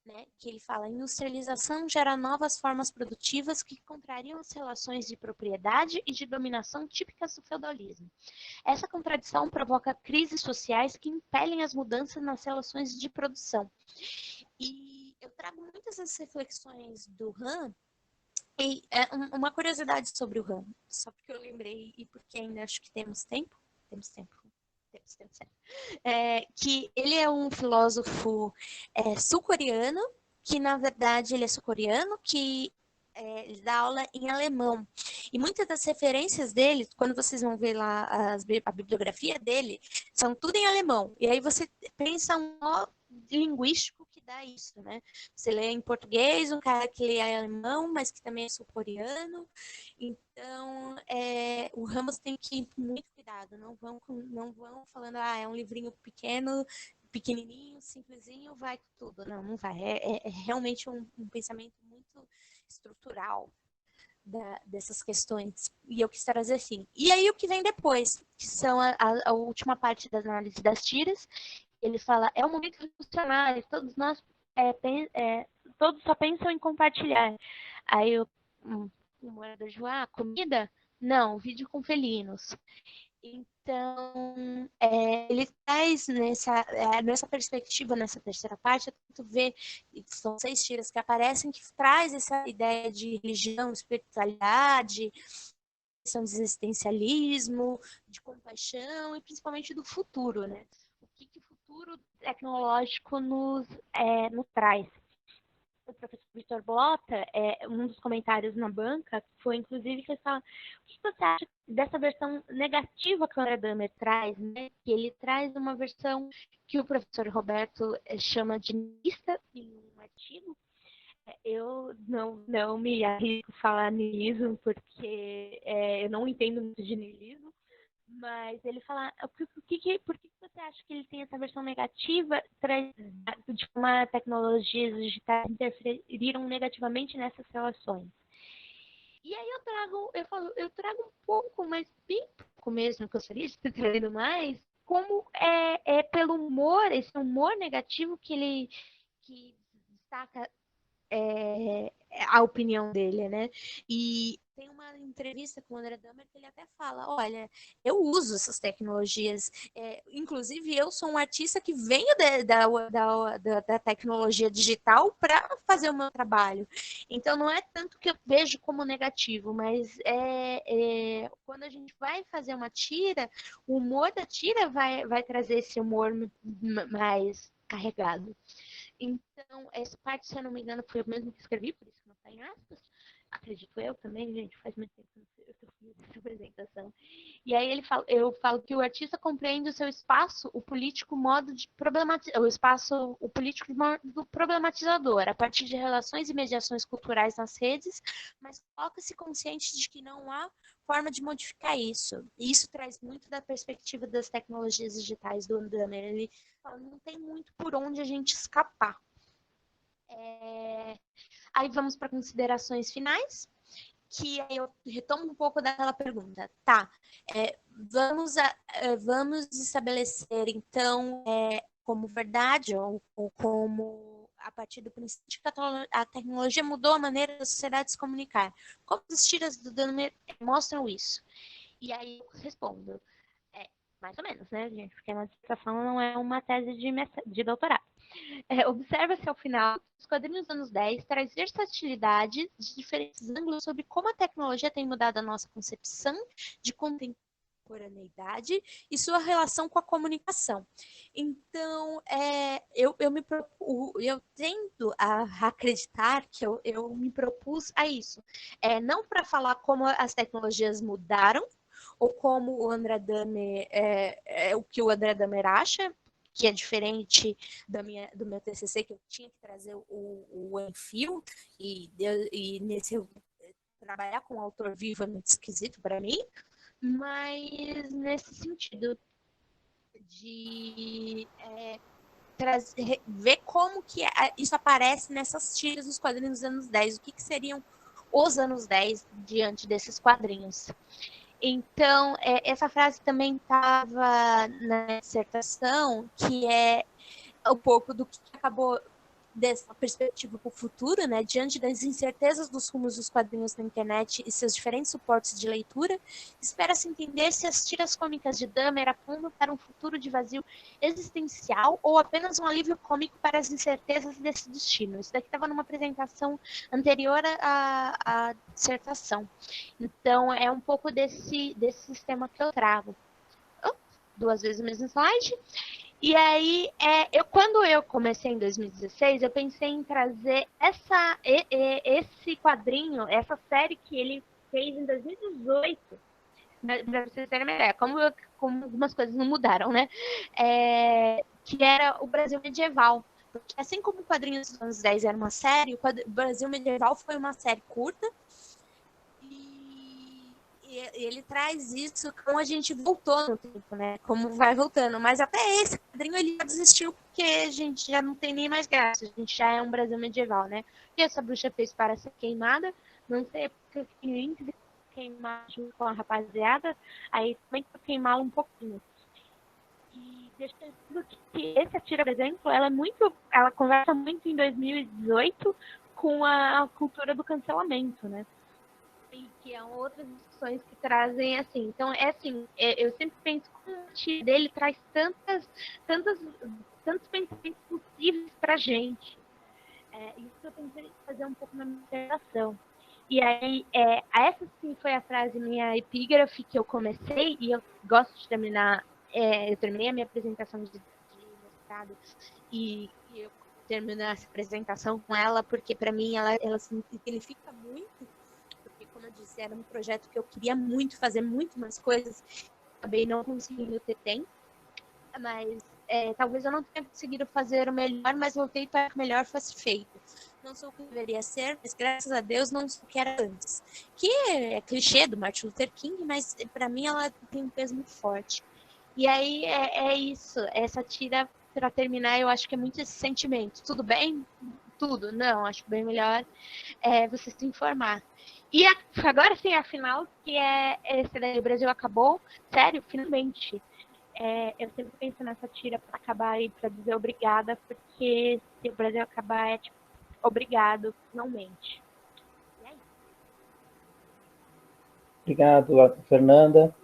H: Né, que ele fala, industrialização gera novas formas produtivas que contrariam as relações de propriedade e de dominação típicas do feudalismo. Essa contradição provoca crises sociais que impelem as mudanças nas relações de produção. E eu trago muitas dessas reflexões do Ram, e uma curiosidade sobre o Ram, só porque eu lembrei e porque ainda acho que temos tempo, que ele é um filósofo sul-coreano, que na verdade ele é sul-coreano, que ele dá aula em alemão. E muitas das referências dele, quando vocês vão ver lá a bibliografia dele, são tudo em alemão. E aí você pensa um nó linguístico que dá isso, né? Você lê em português, um cara que lê alemão, mas que também é sul-coreano. Então, o Ramos tem que ir com muito cuidado. Não vão falando, é um livrinho pequenininho, simplesinho, vai tudo. Não, não vai. É realmente um pensamento muito estrutural dessas questões. E eu quis trazer assim. E aí o que vem depois, que são a última parte da análise das tiras, ele fala, é um momento revolucionário, todos nós todos só pensam em compartilhar. Aí o morador de rua, comida? Não, vídeo com felinos. Então, ele traz nessa perspectiva, nessa terceira parte, eu tento ver, são 6 tiras que aparecem, que traz essa ideia de religião, espiritualidade, questão de existencialismo, de compaixão e principalmente do futuro, né? O que o futuro tecnológico nos traz. O professor Vitor Blota, um dos comentários na banca, foi inclusive que ele fala, o que você acha dessa versão negativa que o André Dahmer traz, né? Que ele traz uma versão que o professor Roberto chama de niilista em um artigo. Eu não me arrisco a falar niilismo, porque eu não entendo muito de niilismo, mas ele fala, por que você acha que ele tem essa versão negativa de como as tecnologias digitais interferiram negativamente nessas relações? E aí eu trago um pouco, mas bem pouco mesmo, que eu gostaria de estar trazendo mais, como é pelo humor, esse humor negativo que destaca a opinião dele, né? E tem uma entrevista com o André Dahmer que ele até fala, olha, eu uso essas tecnologias, inclusive eu sou um artista que venho da tecnologia digital para fazer o meu trabalho. Então não é tanto que eu vejo como negativo, mas quando a gente vai fazer uma tira, o humor da tira vai trazer esse humor mais carregado. Então, essa parte, se eu não me engano, foi eu mesmo que escrevi, por isso que não está em aspas. Acredito eu também, gente, faz muito tempo que eu fiz essa apresentação. E aí eu falo que o artista compreende o seu espaço, o político modo de problematizar, o político do problematizador, a partir de relações e mediações culturais nas redes, mas coloca-se consciente de que não há forma de modificar isso. E isso traz muito da perspectiva das tecnologias digitais do Dahmer. Ele fala, não tem muito por onde a gente escapar. Aí vamos para considerações finais, que aí eu retomo um pouco daquela pergunta. Tá, vamos estabelecer, então, como verdade ou como a partir do princípio que a tecnologia mudou a maneira da sociedade se comunicar. Como as tiras do Dahmer mostram isso? E aí eu respondo, mais ou menos, né, gente? Porque a dissertação não é uma tese de doutorado. Observa-se ao final, os quadrinhos dos anos 10 traz versatilidade de diferentes ângulos sobre como a tecnologia tem mudado a nossa concepção de contemporaneidade e sua relação com a comunicação. Então, eu tendo a acreditar que eu me propus a isso. Não para falar como as tecnologias mudaram, ou como o André Dahmer, o que o André Dahmer acha, que é diferente do meu TCC, que eu tinha que trazer o Enfio, e trabalhar com um autor vivo é muito esquisito para mim, mas nesse sentido de ver como que isso aparece nessas tiras dos quadrinhos dos anos 10, o que seriam os anos 10 diante desses quadrinhos. Então, essa frase também estava na dissertação, que é um pouco do que acabou dessa perspectiva para o futuro, né? Diante das incertezas dos rumos dos quadrinhos na internet e seus diferentes suportes de leitura, espera-se entender se as tiras cômicas de Dahmer apontam para um futuro de vazio existencial ou apenas um alívio cômico para as incertezas desse destino. Isso daqui estava numa apresentação anterior à dissertação. Então, é um pouco desse sistema que eu trago. 2 vezes o mesmo slide. E aí, quando eu comecei em 2016, eu pensei em trazer esse quadrinho, essa série que ele fez em 2018, para vocês terem uma ideia, como algumas coisas não mudaram, né? Que era o Brasil Medieval. Porque assim como o Quadrinhos dos Anos 10 era uma série, o Brasil Medieval foi uma série curta, e ele traz isso como a gente voltou no tempo, né? Como vai voltando. Mas até esse quadrinho ele já desistiu porque a gente já não tem nem mais graça. A gente já é um Brasil medieval, né? E essa bruxa fez para ser queimada. Não sei porque eu queria queimar junto com a rapaziada. Aí também para queimá-la um pouquinho. E deixa eu dizer que essa tira, por exemplo, ela conversa muito em 2018 com a cultura do cancelamento, né? E que é outras discussões que trazem assim. Então, eu sempre penso que o tiro dele traz tantos pensamentos possíveis pra gente. Isso que eu pensei fazer um pouco na minha interpretação. E aí, essa sim foi a frase, minha epígrafe que eu comecei, e eu gosto de terminar, eu terminei a minha apresentação de mestrado, e eu terminei essa apresentação com ela, porque para mim ela significa muito, porque como eu disse, era um projeto que eu queria muito fazer muito mais coisas, acabei não conseguindo ter tempo, mas talvez eu não tenha conseguido fazer o melhor, mas voltei para que o melhor fosse feito. Não sou o que deveria ser, mas graças a Deus não sou o que era antes. Que é clichê do Martin Luther King, mas para mim ela tem um peso muito forte. E aí é isso, essa tira, para terminar, eu acho que é muito esse sentimento. Tudo bem? Tudo? Não, acho bem melhor você se informar. E agora sim, afinal, que esse daí, o Brasil acabou, sério, finalmente. Eu sempre penso nessa tira para acabar e para dizer obrigada, porque se o Brasil acabar é tipo, obrigado, finalmente. E é isso.
A: Obrigado, Fernanda.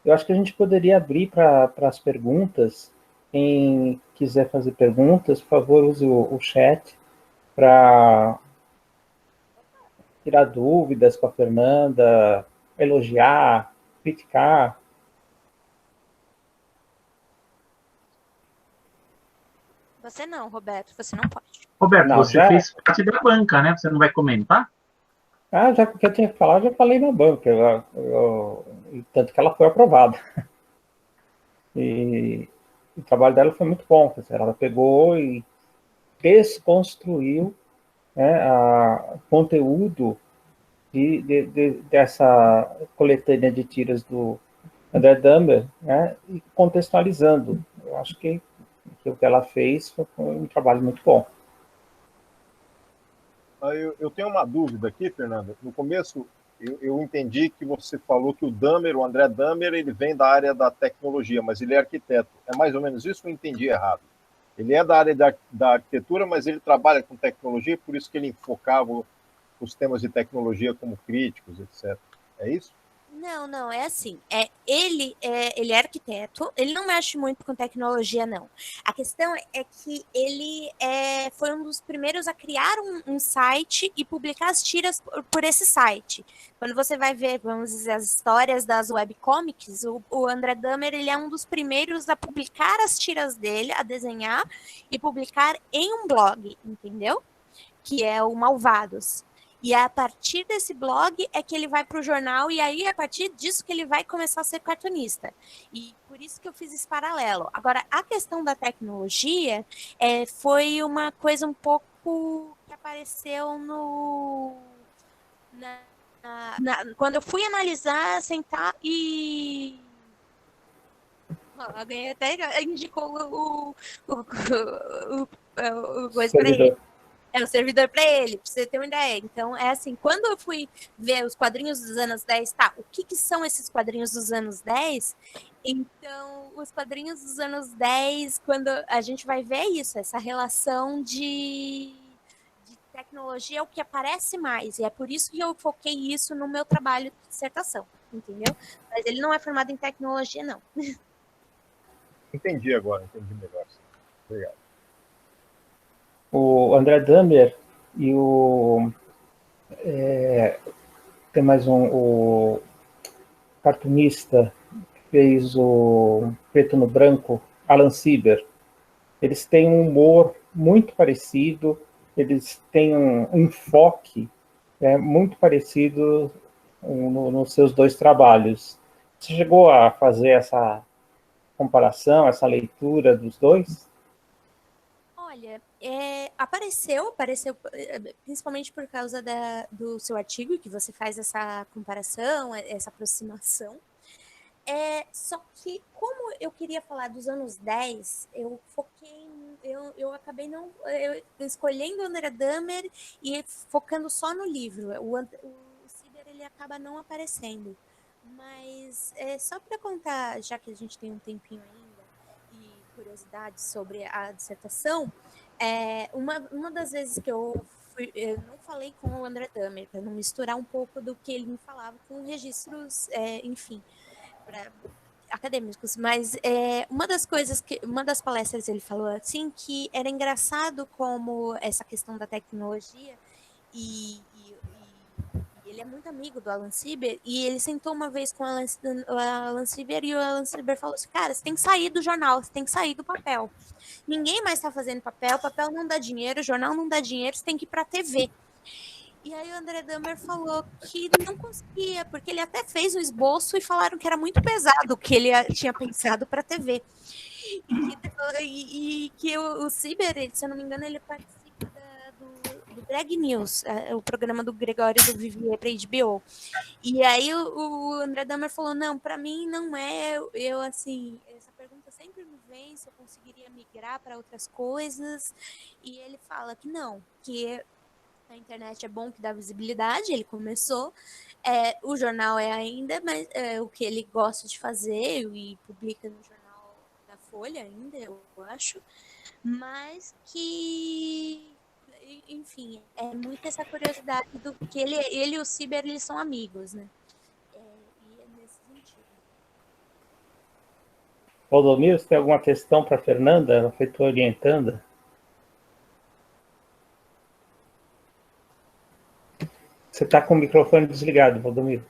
A: Eu acho que a gente poderia abrir para as perguntas. Quem quiser fazer perguntas, por favor, use o chat para tirar dúvidas com a Fernanda, elogiar, criticar.
H: Você não, Roberto, você não pode.
D: Roberto,
A: Não,
D: você fez parte da banca, né? Você não vai comentar?
A: Já que eu tinha que falar, já falei na banca, tanto que ela foi aprovada. E o trabalho dela foi muito bom, quer dizer, ela pegou e desconstruiu, né, conteúdo dessa coletânea de tiras do André Dahmer, né, e contextualizando. Eu acho que o que ela fez foi um trabalho muito bom.
F: Eu tenho uma dúvida aqui, Fernanda. No começo, eu entendi que você falou que o André Dahmer, ele vem da área da tecnologia, mas ele é arquiteto. É mais ou menos isso ou eu entendi errado? Ele é da área da arquitetura, mas ele trabalha com tecnologia, por isso que ele enfocava os temas de tecnologia como críticos, etc. É isso?
H: Não, é assim. Ele é arquiteto, ele não mexe muito com tecnologia, não. A questão é que ele foi um dos primeiros a criar um site e publicar as tiras por esse site. Quando você vai ver, vamos dizer, as histórias das webcomics, o André Dahmer, ele é um dos primeiros a publicar as tiras dele, a desenhar e publicar em um blog, entendeu? Que é o Malvados. E a partir desse blog é que ele vai para o jornal, e aí a partir disso que ele vai começar a ser cartunista. E por isso que eu fiz esse paralelo. Agora, a questão da tecnologia foi uma coisa um pouco que apareceu quando eu fui analisar, sentar e... Alguém até indicou o coisa para ele. O servidor para ele, para você ter uma ideia. Então, assim, quando eu fui ver os quadrinhos dos anos 10, o que são esses quadrinhos dos anos 10? Então, os quadrinhos dos anos 10, quando a gente vai ver isso, essa relação de tecnologia é o que aparece mais, e é por isso que eu foquei isso no meu trabalho de dissertação, entendeu? Mas ele não é formado em tecnologia, não.
F: Entendi agora, entendi melhor. Obrigado.
A: O André Dahmer e tem mais o cartunista que fez o Preto no Branco, Alan Sieber. eles têm um humor muito parecido, eles têm um enfoque muito parecido nos seus dois trabalhos. Você chegou a fazer essa comparação, essa leitura dos dois?
H: Olha, apareceu principalmente por causa do seu artigo, que você faz essa comparação, essa aproximação. Só que, como eu queria falar dos anos 10, eu foquei, eu acabei escolhendo o André Dahmer e focando só no livro. O Ciber, ele acaba não aparecendo. Mas, só para contar, já que a gente tem um tempinho ainda, e curiosidades sobre a dissertação, uma das vezes que eu não falei com o André Dahmer, para não misturar um pouco do que ele me falava com registros, enfim, acadêmicos, mas uma das palestras ele falou assim que era engraçado como essa questão da tecnologia e ele é muito amigo do Alan Sieber, e ele sentou uma vez com o Alan Sieber e o Alan Sieber falou assim, cara, você tem que sair do jornal, você tem que sair do papel. Ninguém mais está fazendo papel não dá dinheiro, jornal não dá dinheiro, você tem que ir para a TV. E aí o André Dahmer falou que não conseguia, porque ele até fez um esboço e falaram que era muito pesado o que ele tinha pensado para a TV. E que o Ciber, se eu não me engano, ele participa do Greg News, o programa do Gregório do Vivier para HBO. E aí o André Dahmer falou, não, para mim não é, eu assim, essa pergunta sempre me vem, se eu conseguiria migrar para outras coisas, e ele fala que não, que a internet é bom, que dá visibilidade, ele começou, o jornal ainda, mas o que ele gosta de fazer e publica no jornal da Folha ainda, eu acho, mas que, enfim, é muito essa curiosidade do que ele e o Ciber, eles são amigos, né? E é nesse sentido.
A: Valdomiro, você tem alguma questão para a Fernanda? Ela foi te orientando. Você está com o microfone desligado, Valdomiro.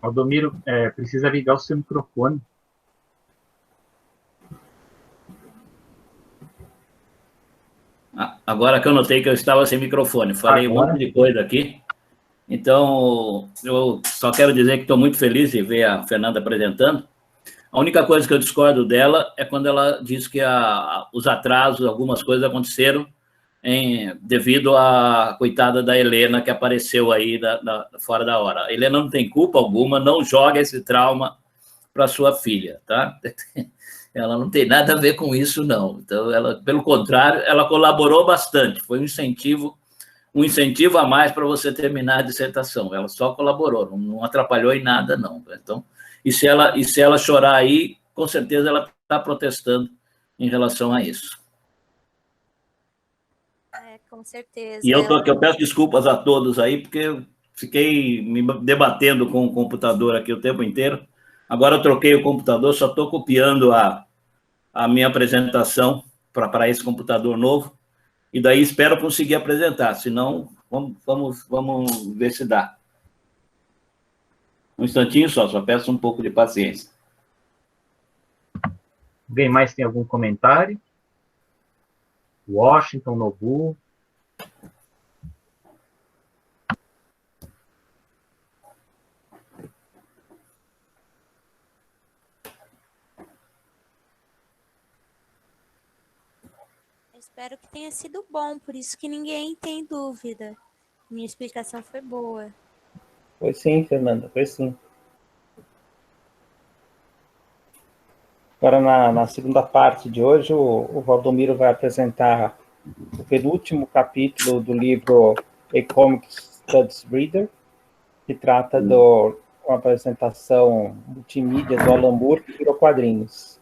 D: Valdomiro, precisa ligar o seu microfone.
B: Agora que eu notei que eu estava sem microfone, falei um monte de coisa aqui. Então, eu só quero dizer que estou muito feliz de ver a Fernanda apresentando. A única coisa que eu discordo dela é quando ela diz que os atrasos, algumas coisas aconteceram devido à coitada da Helena, que apareceu aí fora da hora. A Helena não tem culpa alguma, não joga esse trauma para sua filha, tá? Ela não tem nada a ver com isso, não. Então, pelo contrário, ela colaborou bastante, foi um incentivo a mais para você terminar a dissertação. Ela só colaborou, não atrapalhou em nada, não. Então, e se ela chorar aí, com certeza ela está protestando em relação a isso.
H: Com certeza.
B: E eu peço desculpas a todos aí, porque eu fiquei me debatendo com o computador aqui o tempo inteiro. Agora eu troquei o computador, só estou copiando a minha apresentação para esse computador novo, e daí espero conseguir apresentar, senão vamos ver se dá. Um instantinho só peço um pouco de paciência.
D: Alguém mais tem algum comentário? Washington, Nobu.
H: Espero que tenha sido bom, por isso que ninguém tem dúvida. Minha explicação foi boa.
A: Foi sim, Fernanda, foi sim. Agora, na segunda parte de hoje, o Valdomiro vai apresentar o penúltimo capítulo do livro A Comic Studies Reader, que trata de uma apresentação multimídia do Alan Moore, que virou quadrinhos.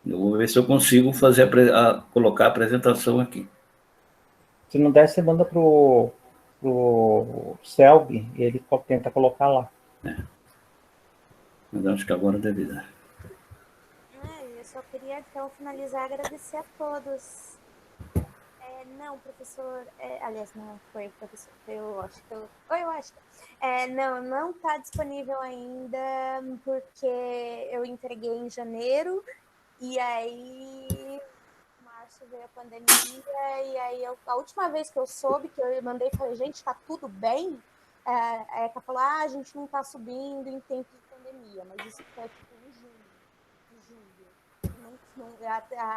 B: Eu vou ver se eu consigo colocar a apresentação aqui.
A: Se não der, você manda para o Selby e ele tenta colocar lá.
B: Mas acho que agora deve dar.
H: Eu só queria, então, finalizar e agradecer a todos. Não, professor, aliás, não foi o professor, eu acho que eu acho. Não está disponível ainda, porque eu entreguei em janeiro, e aí em março veio a pandemia, e aí a última vez que eu soube, que eu mandei e falei, gente, tá tudo bem? A Eka falou, a gente não está subindo em tempo de pandemia, mas isso foi tipo em julho.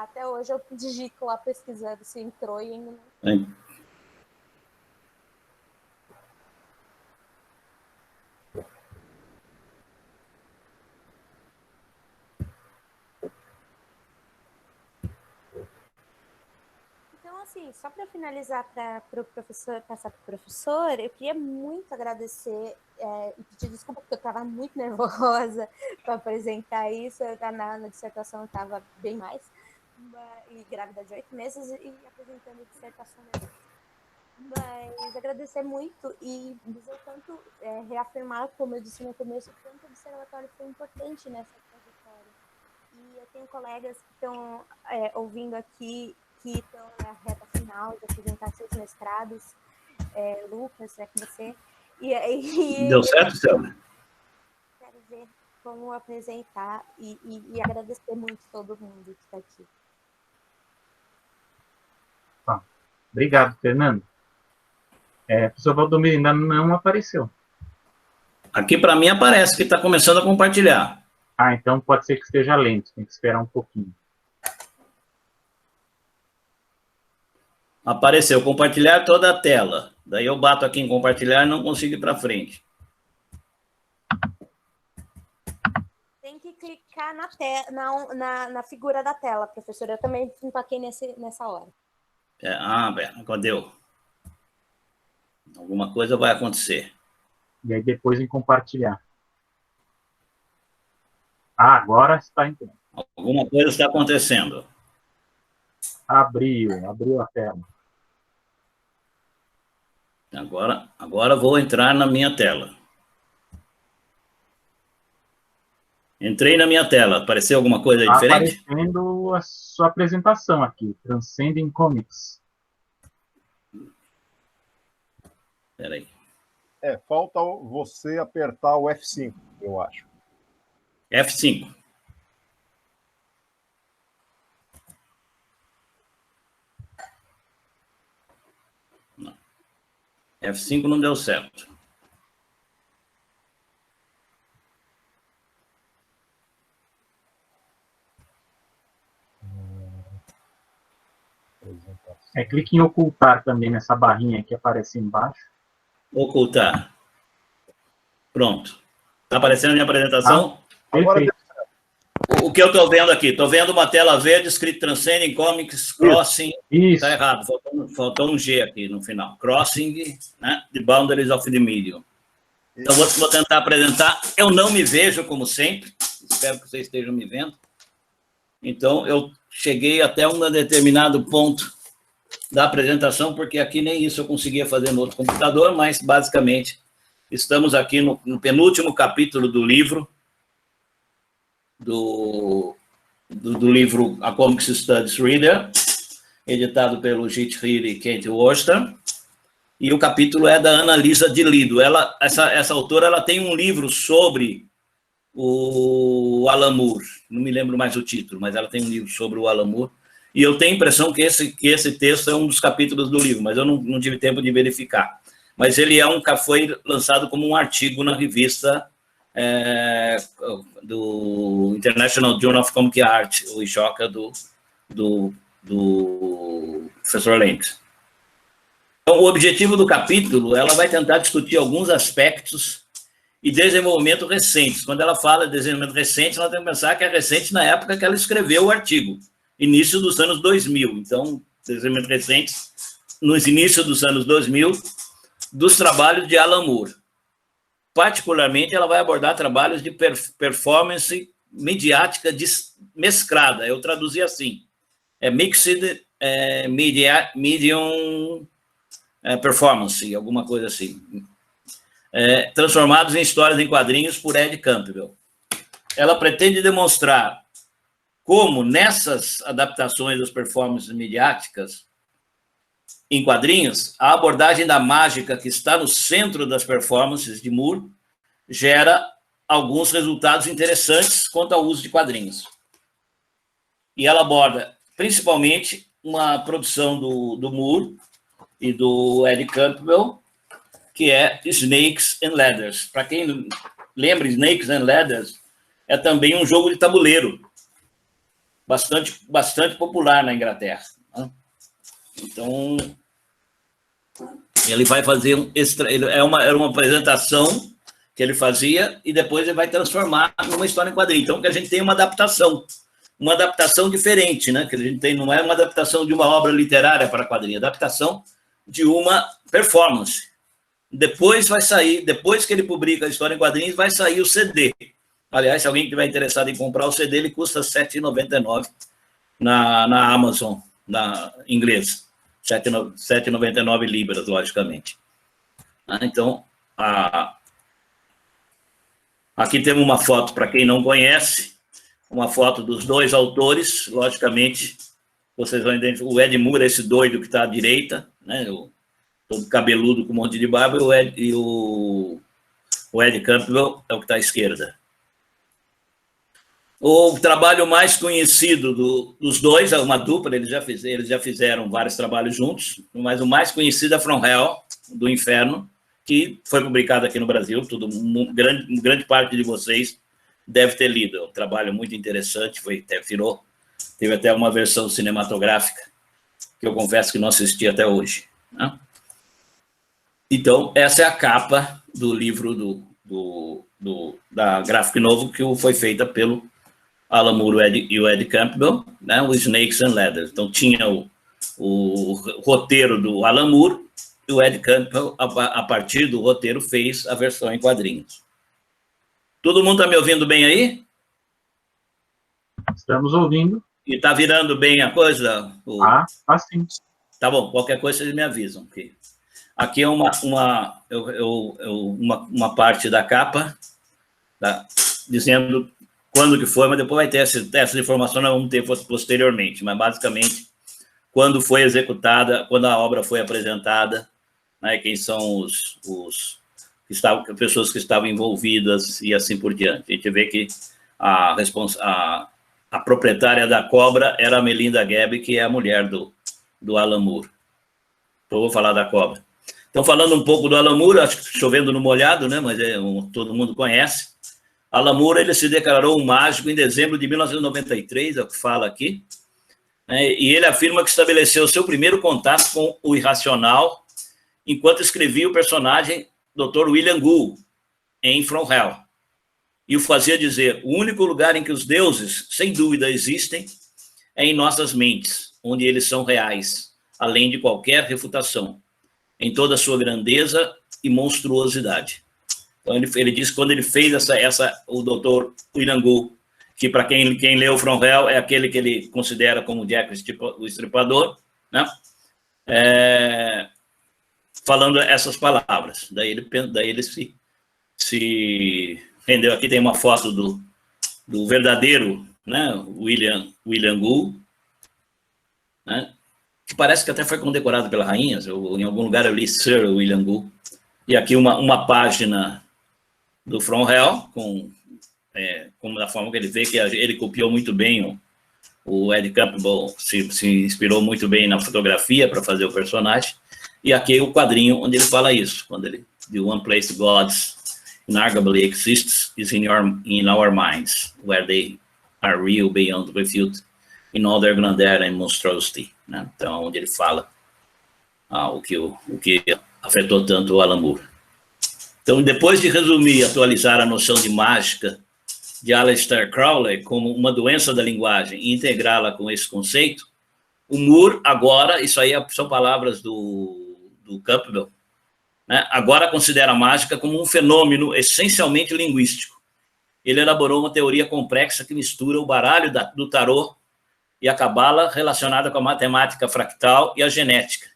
H: Até hoje eu digito lá pesquisando se entrou e ainda não. Então, assim, só para finalizar para o professor, passar para o professor, eu queria muito agradecer e pedir desculpa, porque eu estava muito nervosa para apresentar isso. Na dissertação eu estava bem mais, e grávida de 8 meses e apresentando a dissertação mesmo. Mas agradecer muito e dizer o quanto, reafirmar, como eu disse no começo, o quanto o observatório foi importante nessa trajetória. E eu tenho colegas que estão ouvindo aqui, que estão na reta final de apresentar seus mestrados. Lucas, com você.
B: Deu certo, Selma?
H: Quero ver como apresentar e agradecer muito todo mundo que está aqui.
D: Obrigado, Fernando. O professor Valdomiro ainda não apareceu.
B: Aqui para mim aparece que está começando a compartilhar.
D: Então pode ser que esteja lento, tem que esperar um pouquinho.
B: Apareceu, compartilhar toda a tela. Daí eu bato aqui em compartilhar e não consigo ir para frente.
H: Tem que clicar na figura da tela, professor. Eu também empaquei nessa hora.
B: Cadê? Alguma coisa vai acontecer.
D: E aí depois em compartilhar. Agora está entrando.
B: Alguma coisa está acontecendo.
D: Abriu a tela.
B: Agora vou entrar na minha tela. Entrei na minha tela. Apareceu alguma coisa diferente?
D: Aparecendo a sua apresentação aqui. Transcending Comics.
B: Espera aí.
F: Falta você apertar o F5, eu acho.
B: F5. Não. F5 não deu certo.
D: Clique em ocultar também nessa barrinha que aparece embaixo.
B: Ocultar. Pronto. Está aparecendo a minha apresentação?
F: Agora
B: o que eu estou vendo aqui? Estou vendo uma tela verde escrito Transcending Comics Crossing. Está errado, faltou um G aqui no final. Crossing, né? The Boundaries of the Medium. Então, vou tentar apresentar. Eu não me vejo, como sempre. Espero que vocês estejam me vendo. Então, eu cheguei até um determinado ponto da apresentação, porque aqui nem isso eu conseguia fazer no outro computador, mas, basicamente, estamos aqui no penúltimo capítulo do livro, do livro A Comics Studies Reader, editado pelo Jit Hiri e Kate Worcester, e o capítulo é da Ana Lisa de Lido. Essa autora ela tem um livro sobre o Alan Moore, não me lembro mais o título, mas ela tem um livro sobre o Alan Moore, e eu tenho a impressão que esse texto é um dos capítulos do livro, mas eu não tive tempo de verificar. Mas ele foi lançado como um artigo na revista do International Journal of Comic Art, o IJOCA do professor Lenz. Então, o objetivo do capítulo, ela vai tentar discutir alguns aspectos e desenvolvimento recentes. Quando ela fala de desenvolvimento recente, ela tem que pensar que é recente na época que ela escreveu o artigo, início dos anos 2000. Então, desenvolvimento recente, nos inícios dos anos 2000, dos trabalhos de Alan Moore. Particularmente, ela vai abordar trabalhos de performance mediática mesclada. Eu traduzi assim. Mixed Medium Performance, alguma coisa assim. Transformados em histórias em quadrinhos por Ed Campbell. Ela pretende demonstrar como, nessas adaptações das performances mediáticas, em quadrinhos, a abordagem da mágica que está no centro das performances de Moore gera alguns resultados interessantes quanto ao uso de quadrinhos. E ela aborda, principalmente, uma produção do Moore e do Ed Campbell, que é Snakes and Ladders. Para quem lembra, Snakes and Ladders é também um jogo de tabuleiro, bastante popular na Inglaterra. Né? Então, ele vai fazer era uma apresentação que ele fazia e depois ele vai transformar numa história em quadrinho. Então, que a gente tem uma adaptação diferente, né? Que a gente tem, não é uma adaptação de uma obra literária para quadrinho, é adaptação de uma performance. Depois que ele publica a história em quadrinhos, vai sair o CD. Aliás, se alguém estiver interessado em comprar o CD, ele custa R$ 7,99 na Amazon, em inglês. 7,99 libras, logicamente. Então, aqui temos uma foto, para quem não conhece, uma foto dos dois autores, logicamente, vocês vão identificar, o Ed Moore, esse doido que está à direita, né, todo cabeludo com um monte de barba, e o Ed Campbell é o que está à esquerda. O trabalho mais conhecido dos dois, é uma dupla, eles já fizeram vários trabalhos juntos, mas o mais conhecido é From Hell, do Inferno, que foi publicado aqui no Brasil, grande parte de vocês deve ter lido. É um trabalho muito interessante, teve até uma versão cinematográfica, que eu confesso que não assisti até hoje. Né? Então, essa é a capa do livro da Graphic Novel, que foi feita pelo Alan Moore e o Ed Campbell, né, o Snakes and Ladders. Então, tinha o roteiro do Alan Moore e o Ed Campbell, a partir do roteiro, fez a versão em quadrinhos. Todo mundo está me ouvindo bem aí?
D: Estamos ouvindo.
B: E está virando bem a coisa?
D: Sim.
B: Tá bom, qualquer coisa vocês me avisam. Okay. Aqui é uma parte da capa, dizendo quando que foi, mas depois vai ter essa informação, nós vamos ter posteriormente, mas basicamente quando foi executada, quando a obra foi apresentada, né, quem são as pessoas que estavam envolvidas e assim por diante. A gente vê que a proprietária da cobra era a Melinda Gabb, que é a mulher do Alan Moore. Então, eu vou falar da cobra. Então, falando um pouco do Alan Moore, acho que chovendo no molhado, né, mas todo mundo conhece. Alan Moore, ele se declarou um mágico em dezembro de 1993, é o que fala aqui, né, e ele afirma que estabeleceu seu primeiro contato com o irracional enquanto escrevia o personagem Dr. William Gould em From Hell, e o fazia dizer: o único lugar em que os deuses, sem dúvida, existem é em nossas mentes, onde eles são reais, além de qualquer refutação, em toda a sua grandeza e monstruosidade. Então, ele diz que quando ele fez o Dr. William Gould, que para quem leu From Hell é aquele que ele considera como Jack o Estripador, né? Falando essas palavras. Daí ele se rendeu. Aqui tem uma foto do verdadeiro, né, William Gould, né, que parece que até foi condecorado pela rainha. Em algum lugar eu li Sir William Gould. E aqui uma página do From Hell, como da forma que ele vê, que ele copiou muito bem o Ed Campbell, se inspirou muito bem na fotografia para fazer o personagem. E aqui o quadrinho onde ele fala isso, the one place gods inarguably exists is in our minds, where they are real beyond refute, in all their grandeur and monstrosity. Né? Então, onde ele fala o que afetou tanto o Alan Moore. Então, depois de resumir e atualizar a noção de mágica de Aleister Crowley como uma doença da linguagem e integrá-la com esse conceito, o Moore agora, isso aí são palavras do Campbell, né, agora considera a mágica como um fenômeno essencialmente linguístico. Ele elaborou uma teoria complexa que mistura o baralho do tarô e a cabala relacionada com a matemática fractal e a genética,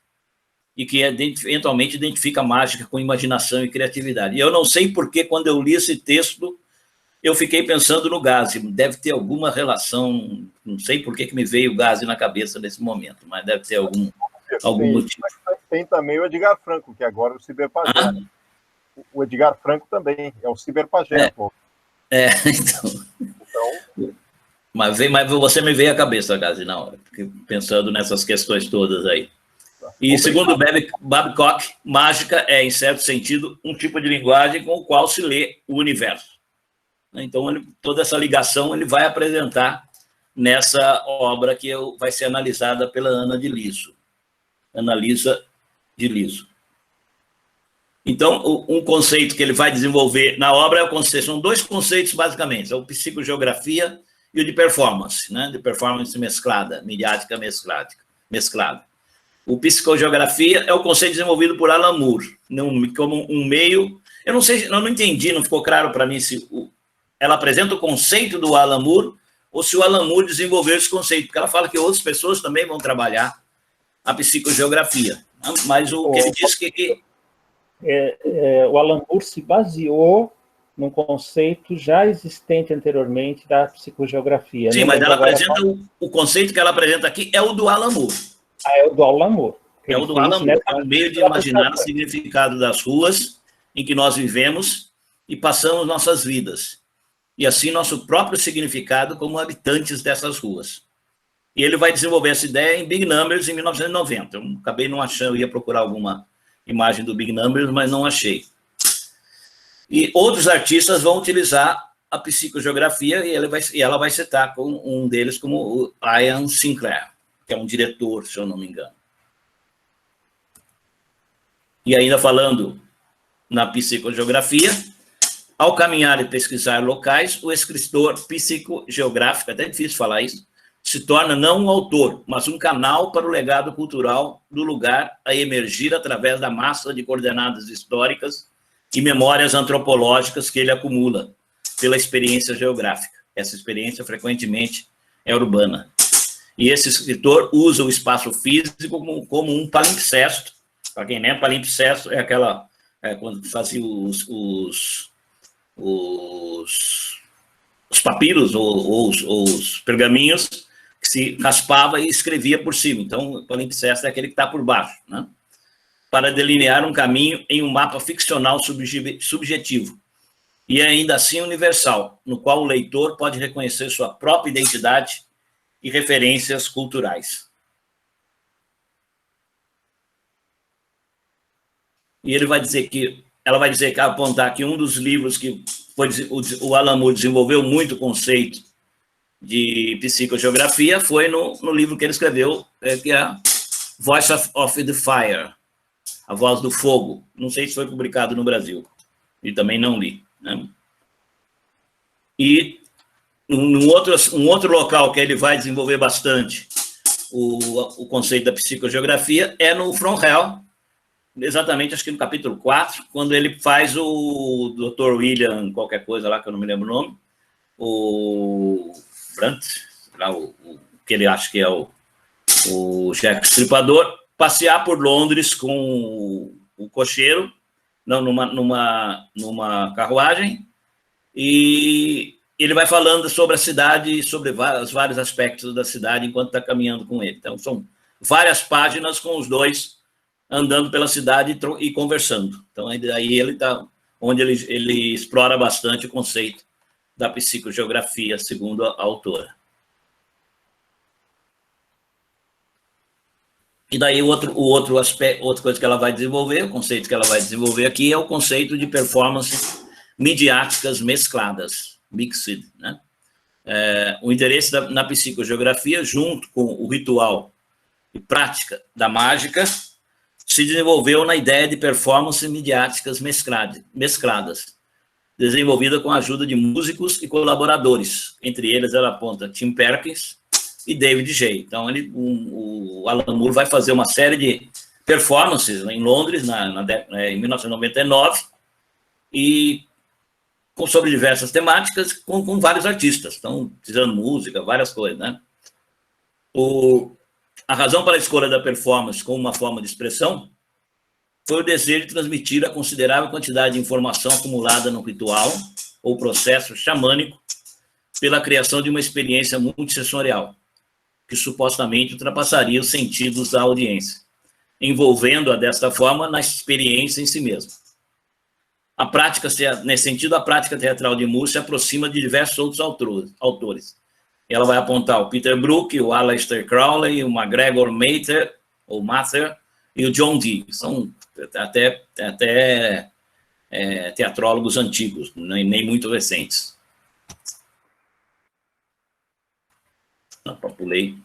B: e que eventualmente identifica a mágica com imaginação e criatividade. E eu não sei porque, quando eu li esse texto, eu fiquei pensando no Gazi. Deve ter alguma relação, não sei por que me veio o Gazi na cabeça nesse momento, mas deve ter algum... algum motivo.
F: Tem também o Edgar Franco, que agora é o ciberpajé. O Edgar Franco também é o ciberpajé, pô.
B: Então... Mas você me veio à cabeça, Gazi, na hora, pensando nessas questões todas aí. E segundo Babcock, mágica é, em certo sentido, um tipo de linguagem com o qual se lê o universo. Então, toda essa ligação ele vai apresentar nessa obra que vai ser analisada pela Ana de Liso. Analisa de Liso. Então, um conceito que ele vai desenvolver na obra são dois conceitos, basicamente, o psicogeografia e o de performance, né? De performance mesclada, midiática mesclada. O psicogeografia é o conceito desenvolvido por Alan Moore, como um meio... Eu não entendi, não ficou claro para mim se ela apresenta o conceito do Alan Moore ou se o Alan Moore desenvolveu esse conceito, porque ela fala que outras pessoas também vão trabalhar a psicogeografia. Mas o que ele diz que...
A: o Alan Moore se baseou num conceito já existente anteriormente da psicogeografia.
B: Sim, mas ela apresenta o conceito que ela apresenta aqui é o do Alan Moore.
A: É o do Alan Moore.
B: É o do Alan Moore, é um meio de imaginar o significado das ruas em que nós vivemos e passamos nossas vidas. E assim nosso próprio significado como habitantes dessas ruas. E ele vai desenvolver essa ideia em Big Numbers em 1990. Eu acabei não achando, eu ia procurar alguma imagem do Big Numbers, mas não achei. E outros artistas vão utilizar a psicogeografia e ela vai citar com um deles como o Ian Sinclair, que é um diretor, se eu não me engano. E ainda falando na psicogeografia, ao caminhar e pesquisar locais, o escritor psicogeográfico, até difícil falar isso, se torna não um autor, mas um canal para o legado cultural do lugar a emergir através da massa de coordenadas históricas e memórias antropológicas que ele acumula pela experiência geográfica. Essa experiência, frequentemente, é urbana. E esse escritor usa o espaço físico como um palimpsesto. Para quem lembra, palimpsesto é aquela... quando fazia os papiros ou os pergaminhos que se raspava e escrevia por cima. Então, o palimpsesto é aquele que está por baixo, né? Para delinear um caminho em um mapa ficcional subjetivo, e ainda assim universal, no qual o leitor pode reconhecer sua própria identidade e referências culturais. E ela vai dizer que, apontar que um dos livros que o Alan Moore desenvolveu muito o conceito de psicogeografia foi no livro que ele escreveu, que é Voice of the Fire, A Voz do Fogo. Não sei se foi publicado no Brasil, e também não li, né? E um outro local que ele vai desenvolver bastante o conceito da psicogeografia é no From Hell, exatamente, acho que no capítulo 4, quando ele faz o Dr. William, qualquer coisa lá, que eu não me lembro o nome, o Brandt, lá, que ele acha que é o Jack Stripador, passear por Londres com o cocheiro, não, numa carruagem, e ele vai falando sobre a cidade, sobre os vários aspectos da cidade enquanto está caminhando com ele. Então, são várias páginas com os dois andando pela cidade e conversando. Então, aí ele está onde ele explora bastante o conceito da psicogeografia, segundo a autora. E daí outro aspecto, outra coisa que ela vai desenvolver, o conceito que ela vai desenvolver aqui é o conceito de performance midiáticas mescladas, mixed, né? O interesse na psicogeografia, junto com o ritual e prática da mágica, se desenvolveu na ideia de performance midiáticas mescladas, desenvolvida com a ajuda de músicos e colaboradores. Entre eles, ela aponta Tim Perkins e David J. Então, o Alan Moore vai fazer uma série de performances em Londres, em 1999, e sobre diversas temáticas, com vários artistas. Então, tirando música, várias coisas, né? A razão para a escolha da performance como uma forma de expressão foi o desejo de transmitir a considerável quantidade de informação acumulada no ritual ou processo xamânico pela criação de uma experiência multissensorial, que supostamente ultrapassaria os sentidos da audiência. envolvendo-a desta forma na experiência em si mesma. A prática, nesse sentido, a prática teatral de Moore se aproxima de diversos outros autores. Ela vai apontar o Peter Brook, o Aleister Crowley, o MacGregor Mather, e o John Dee. São até teatrólogos antigos, nem muito recentes. Pulei.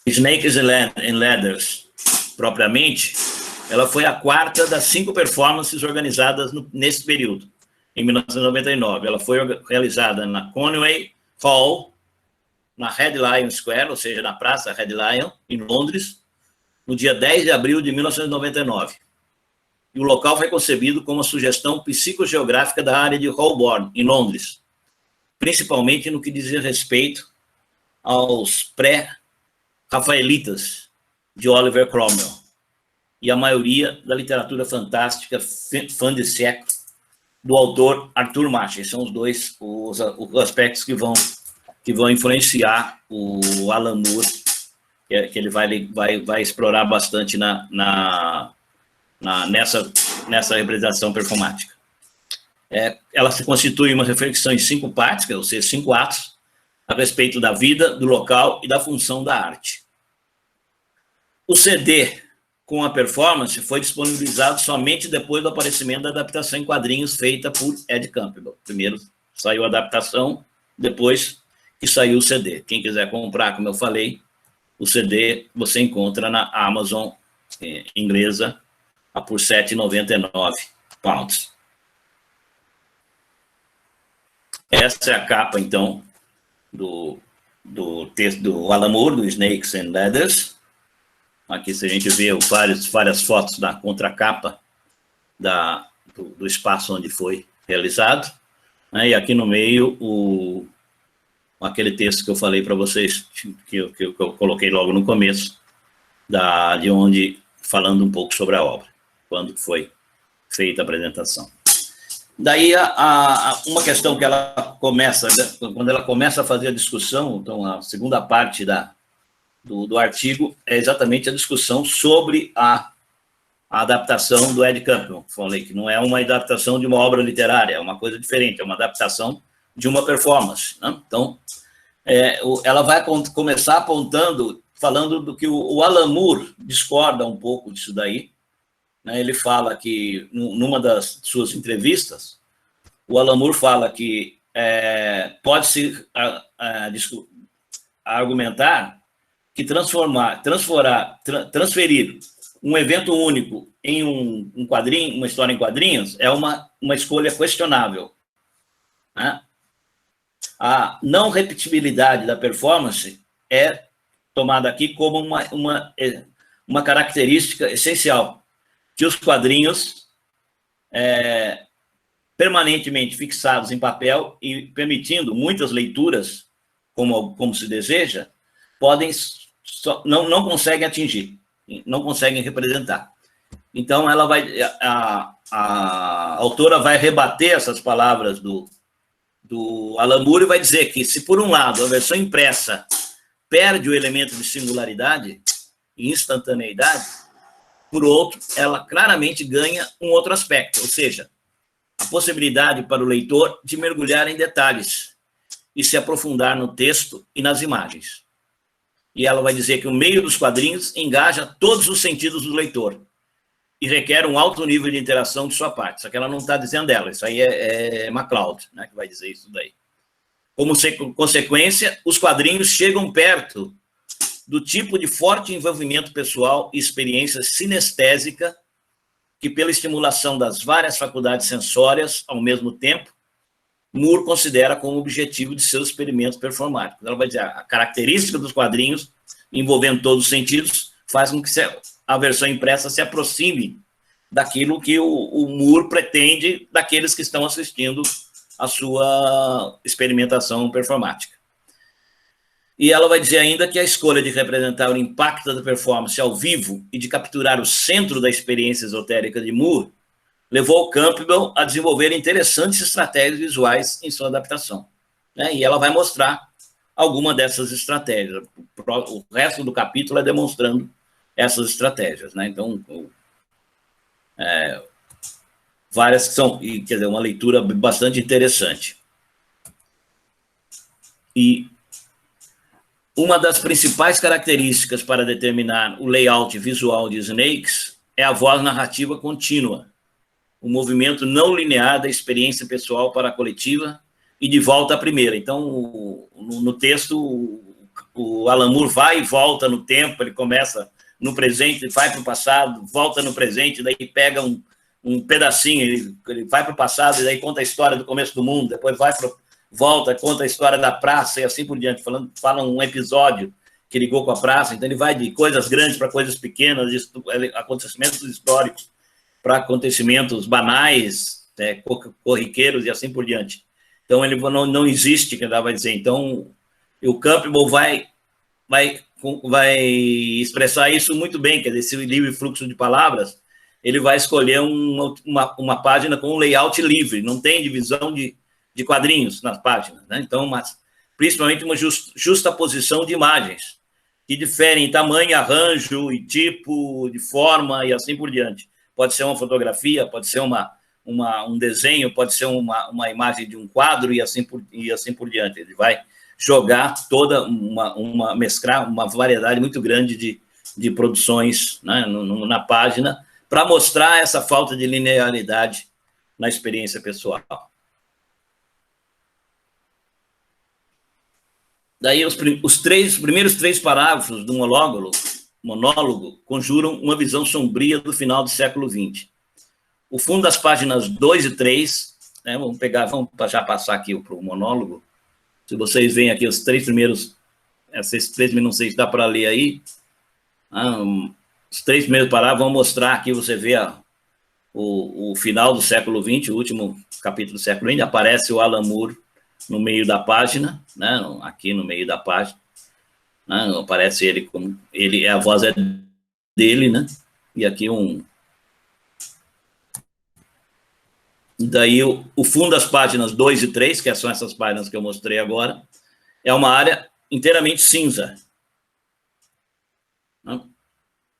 B: Snakes and Ladders, propriamente, ela foi a quarta das 5 performances organizadas nesse período, em 1999. Ela foi realizada na Conway Hall, na Red Lion Square, ou seja, na Praça Red Lion, em Londres, no dia 10 de abril de 1999. E o local foi concebido como uma sugestão psicogeográfica da área de Holborn, em Londres, principalmente no que diz respeito aos pré-rafaelitas de Oliver Cromwell e a maioria da literatura fantástica fin de siècle do autor Arthur Machen. Esses são os aspectos que vão influenciar o Alan Moore, que ele vai explorar bastante nessa representação performática. Ela se constitui uma reflexão em 5 partes, ou seja, 5 atos, a respeito da vida, do local e da função da arte. O CD com a performance foi disponibilizado somente depois do aparecimento da adaptação em quadrinhos feita por Ed Campbell. Primeiro saiu a adaptação, depois que saiu o CD. Quem quiser comprar, como eu falei, o CD você encontra na Amazon inglesa por £7,99. Essa é a capa, então, do texto do Alan Moore, do Snakes and Ladders. Aqui, se a gente vê várias fotos da contracapa do espaço onde foi realizado, né? E aqui no meio, aquele texto que eu falei para vocês, que eu coloquei logo no começo, de onde, falando um pouco sobre a obra, quando foi feita a apresentação. Daí, uma questão que ela começa, quando ela começa a fazer a discussão, então, a segunda parte do artigo é exatamente a discussão sobre a adaptação do Ed Campbell. Falei que não é uma adaptação de uma obra literária, é uma coisa diferente, é uma adaptação de uma performance, né? Então, ela vai começar apontando, falando do que o Alan Moore discorda um pouco disso daí, né? Ele fala que, numa das suas entrevistas, o Alan Moore fala que pode-se argumentar que transferir um evento único em um quadrinho, uma história em quadrinhos, é uma escolha questionável, né? A não repetibilidade da performance é tomada aqui como uma característica essencial, que os quadrinhos, permanentemente fixados em papel e permitindo muitas leituras, como se deseja, não conseguem atingir, não conseguem representar. Então, a autora vai rebater essas palavras do Alan Moore e vai dizer que, se por um lado a versão impressa perde o elemento de singularidade e instantaneidade, por outro, ela claramente ganha um outro aspecto, ou seja, a possibilidade para o leitor de mergulhar em detalhes e se aprofundar no texto e nas imagens. E ela vai dizer que o meio dos quadrinhos engaja todos os sentidos do leitor e requer um alto nível de interação de sua parte. Isso aqui ela não está dizendo dela, isso aí é MacLeod, né, que vai dizer isso daí. Como consequência, os quadrinhos chegam perto do tipo de forte envolvimento pessoal e experiência sinestésica que, pela estimulação das várias faculdades sensórias ao mesmo tempo, Moore considera como objetivo de seus experimentos performáticos. Ela vai dizer, a característica dos quadrinhos, envolvendo todos os sentidos, faz com que a versão impressa se aproxime daquilo que o Moore pretende daqueles que estão assistindo a sua experimentação performática. E ela vai dizer ainda que a escolha de representar o impacto da performance ao vivo e de capturar o centro da experiência esotérica de Moore levou Campbell a desenvolver interessantes estratégias visuais em sua adaptação, né? E ela vai mostrar alguma dessas estratégias. O resto do capítulo é demonstrando essas estratégias, né? Então, várias que são, quer dizer, uma leitura bastante interessante. E uma das principais características para determinar o layout visual de Snakes é a voz narrativa contínua, o movimento não linear da experiência pessoal para a coletiva e de volta à primeira. Então, no texto, o Alan Moore vai e volta no tempo, ele começa no presente, vai para o passado, volta no presente, daí pega um pedacinho, ele vai para o passado, e daí conta a história do começo do mundo, depois volta, conta a história da praça e assim por diante, fala um episódio que ligou com a praça, então ele vai de coisas grandes para coisas pequenas, acontecimentos históricos para acontecimentos banais, corriqueiros e assim por diante. Então, ele não existe, que ela vai dizer. Então, o Campbell vai expressar isso muito bem, quer dizer, esse livre fluxo de palavras, ele vai escolher uma página com um layout livre, não tem divisão de quadrinhos nas páginas, né? Então, principalmente uma justaposição de imagens, que diferem em tamanho, arranjo e tipo, de forma e assim por diante. Pode ser uma fotografia, pode ser um desenho, pode ser uma imagem de um quadro e assim por diante. Ele vai jogar toda mesclar uma variedade muito grande de produções, né, na página, para mostrar essa falta de linearidade na experiência pessoal. Daí, os primeiros 3 parágrafos do monólogo conjuram uma visão sombria do final do século XX. O fundo das páginas 2 e 3, né, vamos já passar aqui para o monólogo. Se vocês veem aqui os 3 primeiros, esses 3 minutos, não sei se dá para ler aí, os 3 primeiros parágrafos vão mostrar aqui, você vê o final do século XX, o último capítulo do século XX, aparece o Alan Moore no meio da página, né, aqui no meio da página, né, aparece ele como a voz é dele, né, e aqui daí o fundo das páginas 2 e 3, que são essas páginas que eu mostrei agora, é uma área inteiramente cinza, né,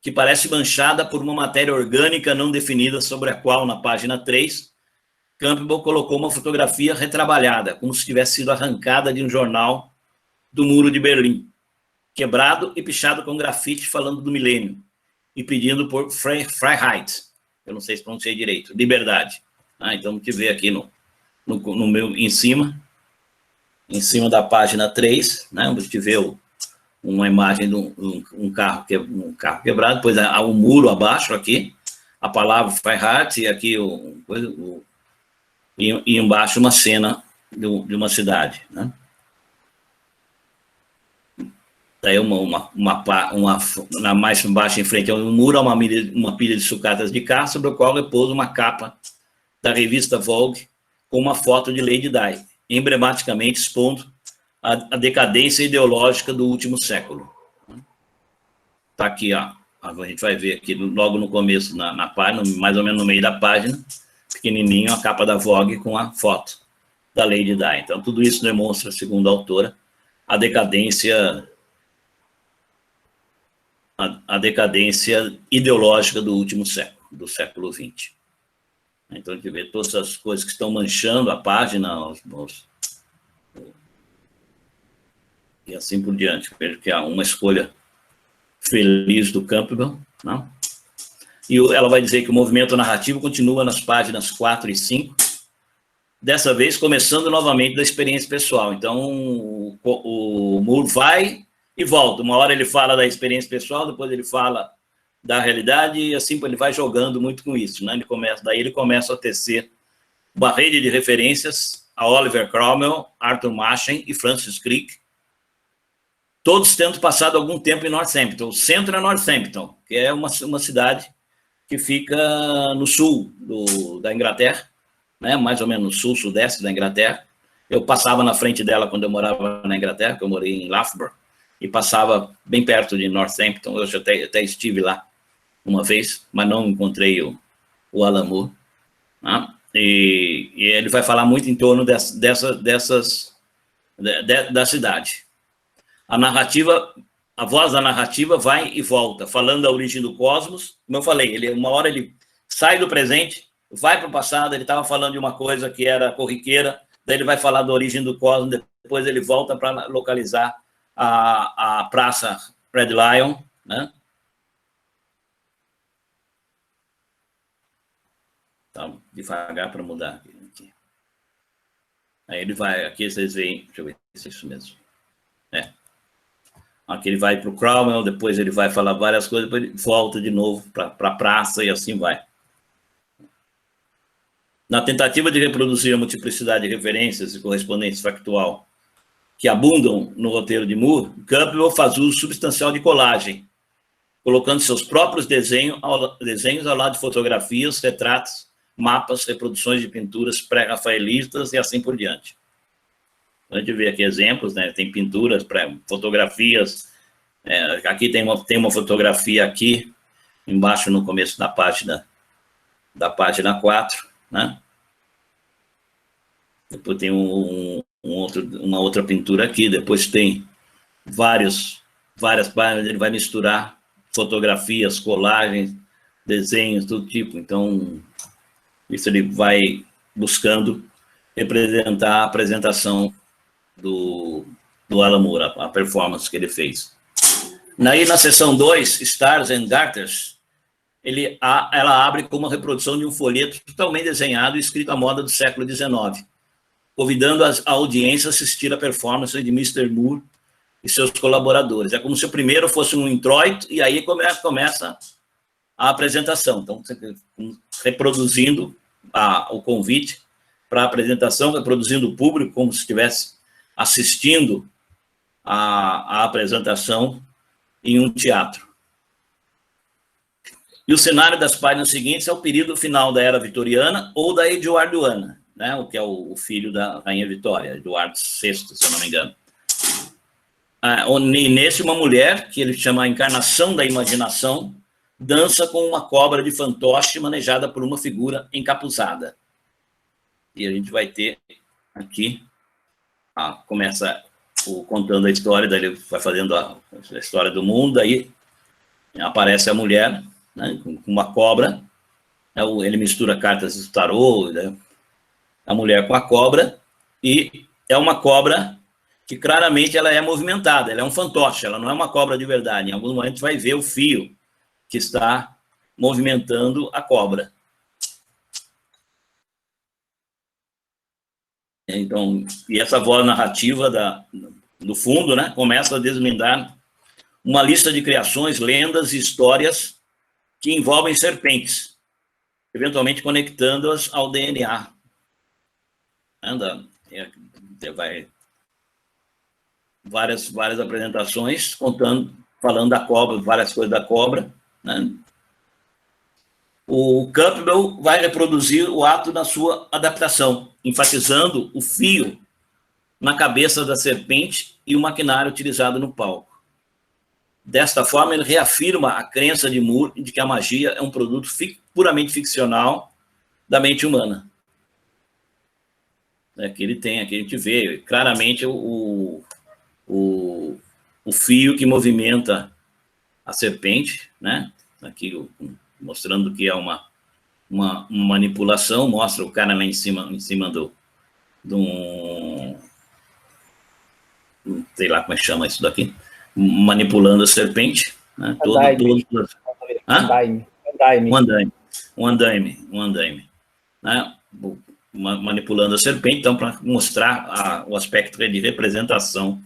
B: que parece manchada por uma matéria orgânica não definida, sobre a qual, na página 3, Campbell colocou uma fotografia retrabalhada, como se tivesse sido arrancada de um jornal do Muro de Berlim, quebrado e pichado com grafite falando do milênio, e pedindo por Freiheit, eu não sei se pronunciei direito, liberdade. Então, a gente vê aqui em cima da página 3, né, onde a gente vê uma imagem de um carro quebrado, depois há um muro abaixo aqui, a palavra Freiheit, e aqui e embaixo uma cena de uma cidade, né? Daí na mais embaixo, em frente ao muro, há uma pilha de sucatas de carro, sobre o qual repousa uma capa da revista Vogue com uma foto de Lady Di, emblematicamente expondo a decadência ideológica do último século. Está aqui, ó, a gente vai ver aqui logo no começo, na página, mais ou menos no meio da página, pequenininho, a capa da Vogue com a foto da Lady Di. Então, tudo isso demonstra, segundo a autora, a decadência ideológica do último século, do século XX. Então, a gente vê todas as coisas que estão manchando a página, e assim por diante. Vejo que há uma escolha feliz do Campbell, não? E ela vai dizer que o movimento narrativo continua nas páginas 4 e 5, dessa vez começando novamente da experiência pessoal. Então, o Moore vai e volta. Uma hora ele fala da experiência pessoal, depois ele fala da realidade, e assim ele vai jogando muito com isso, né? Daí ele começa a tecer uma rede de referências a Oliver Cromwell, Arthur Machen e Francis Crick, todos tendo passado algum tempo em Northampton. O centro é Northampton, que é uma cidade que fica no sul da Inglaterra, né? Mais ou menos no sul, sudeste da Inglaterra. Eu passava na frente dela quando eu morava na Inglaterra, que eu morei em Loughborough, e passava bem perto de Northampton. Eu já até estive lá uma vez, mas não encontrei o Alan Moore, né? E ele vai falar muito em torno da cidade. A narrativa
I: a voz da narrativa vai e volta, falando da origem do cosmos. Como eu falei, uma hora ele sai do presente, vai para o passado, ele estava falando de uma coisa que era corriqueira, daí ele vai falar da origem do cosmos, depois ele volta para localizar a Praça Red Lion, né? Tá devagar para mudar aqui. Aí ele vai, aqui vocês veem, deixa eu ver se é isso mesmo. Aqui ele vai para o Cromwell, depois ele vai falar várias coisas, depois ele volta de novo para a praça e assim vai. Na tentativa de reproduzir a multiplicidade de referências e correspondência factual que abundam no roteiro de Moore, Campbell faz uso substancial de colagem, colocando seus próprios desenhos ao lado de fotografias, retratos, mapas, reproduções de pinturas pré-rafaelitas e assim por diante. A gente vê aqui exemplos, né? Tem pinturas, fotografias. Aqui tem uma fotografia aqui, embaixo no começo da página 4, né? Depois tem uma outra pintura aqui, depois tem várias páginas, ele vai misturar fotografias, colagens, desenhos, todo tipo. Então, isso ele vai buscando representar a apresentação do Alan Moore, a performance que ele fez. Aí, na seção 2, Stars and Garters, ela abre com uma reprodução de um folheto totalmente desenhado e escrito à moda do século XIX, convidando a audiência a assistir a performance de Mr. Moore e seus colaboradores. É como se o primeiro fosse um introito, e aí começa a apresentação. Então, reproduzindo o convite para a apresentação, reproduzindo o público como se estivesse assistindo a apresentação em um teatro. E o cenário das páginas seguintes é o período final da Era Vitoriana ou da Eduardiana, né, o que é o filho da Rainha Vitória, Eduardo VI, se eu não me engano. E nesse, uma mulher, que ele chama a encarnação da imaginação, dança com uma cobra de fantoche manejada por uma figura encapuzada. E a gente vai ter aqui, começa contando a história, daí ele vai fazendo a história do mundo, daí aparece a mulher, né, com uma cobra, ele mistura cartas do tarô, né, a mulher com a cobra, e é uma cobra que claramente ela é movimentada, ela é um fantoche, ela não é uma cobra de verdade. Em alguns momentos vai ver o fio que está movimentando a cobra. Então, e essa voz narrativa do fundo, né, começa a desvendar uma lista de criações, lendas e histórias que envolvem serpentes, eventualmente conectando-as ao DNA. Vai várias apresentações falando da cobra, várias coisas da cobra, né? O Campbell vai reproduzir o ato na sua adaptação, enfatizando o fio na cabeça da serpente e o maquinário utilizado no palco. Desta forma, ele reafirma a crença de Moore de que a magia é um produto puramente ficcional da mente humana. Que ele tem, aqui a gente vê claramente o fio que movimenta a serpente, né? Aqui mostrando que é uma manipulação, mostra o cara lá em cima de um, sei lá como é que chama isso daqui, manipulando a serpente, né? Um andaime, né? Manipulando a serpente, então, para mostrar o aspecto de representação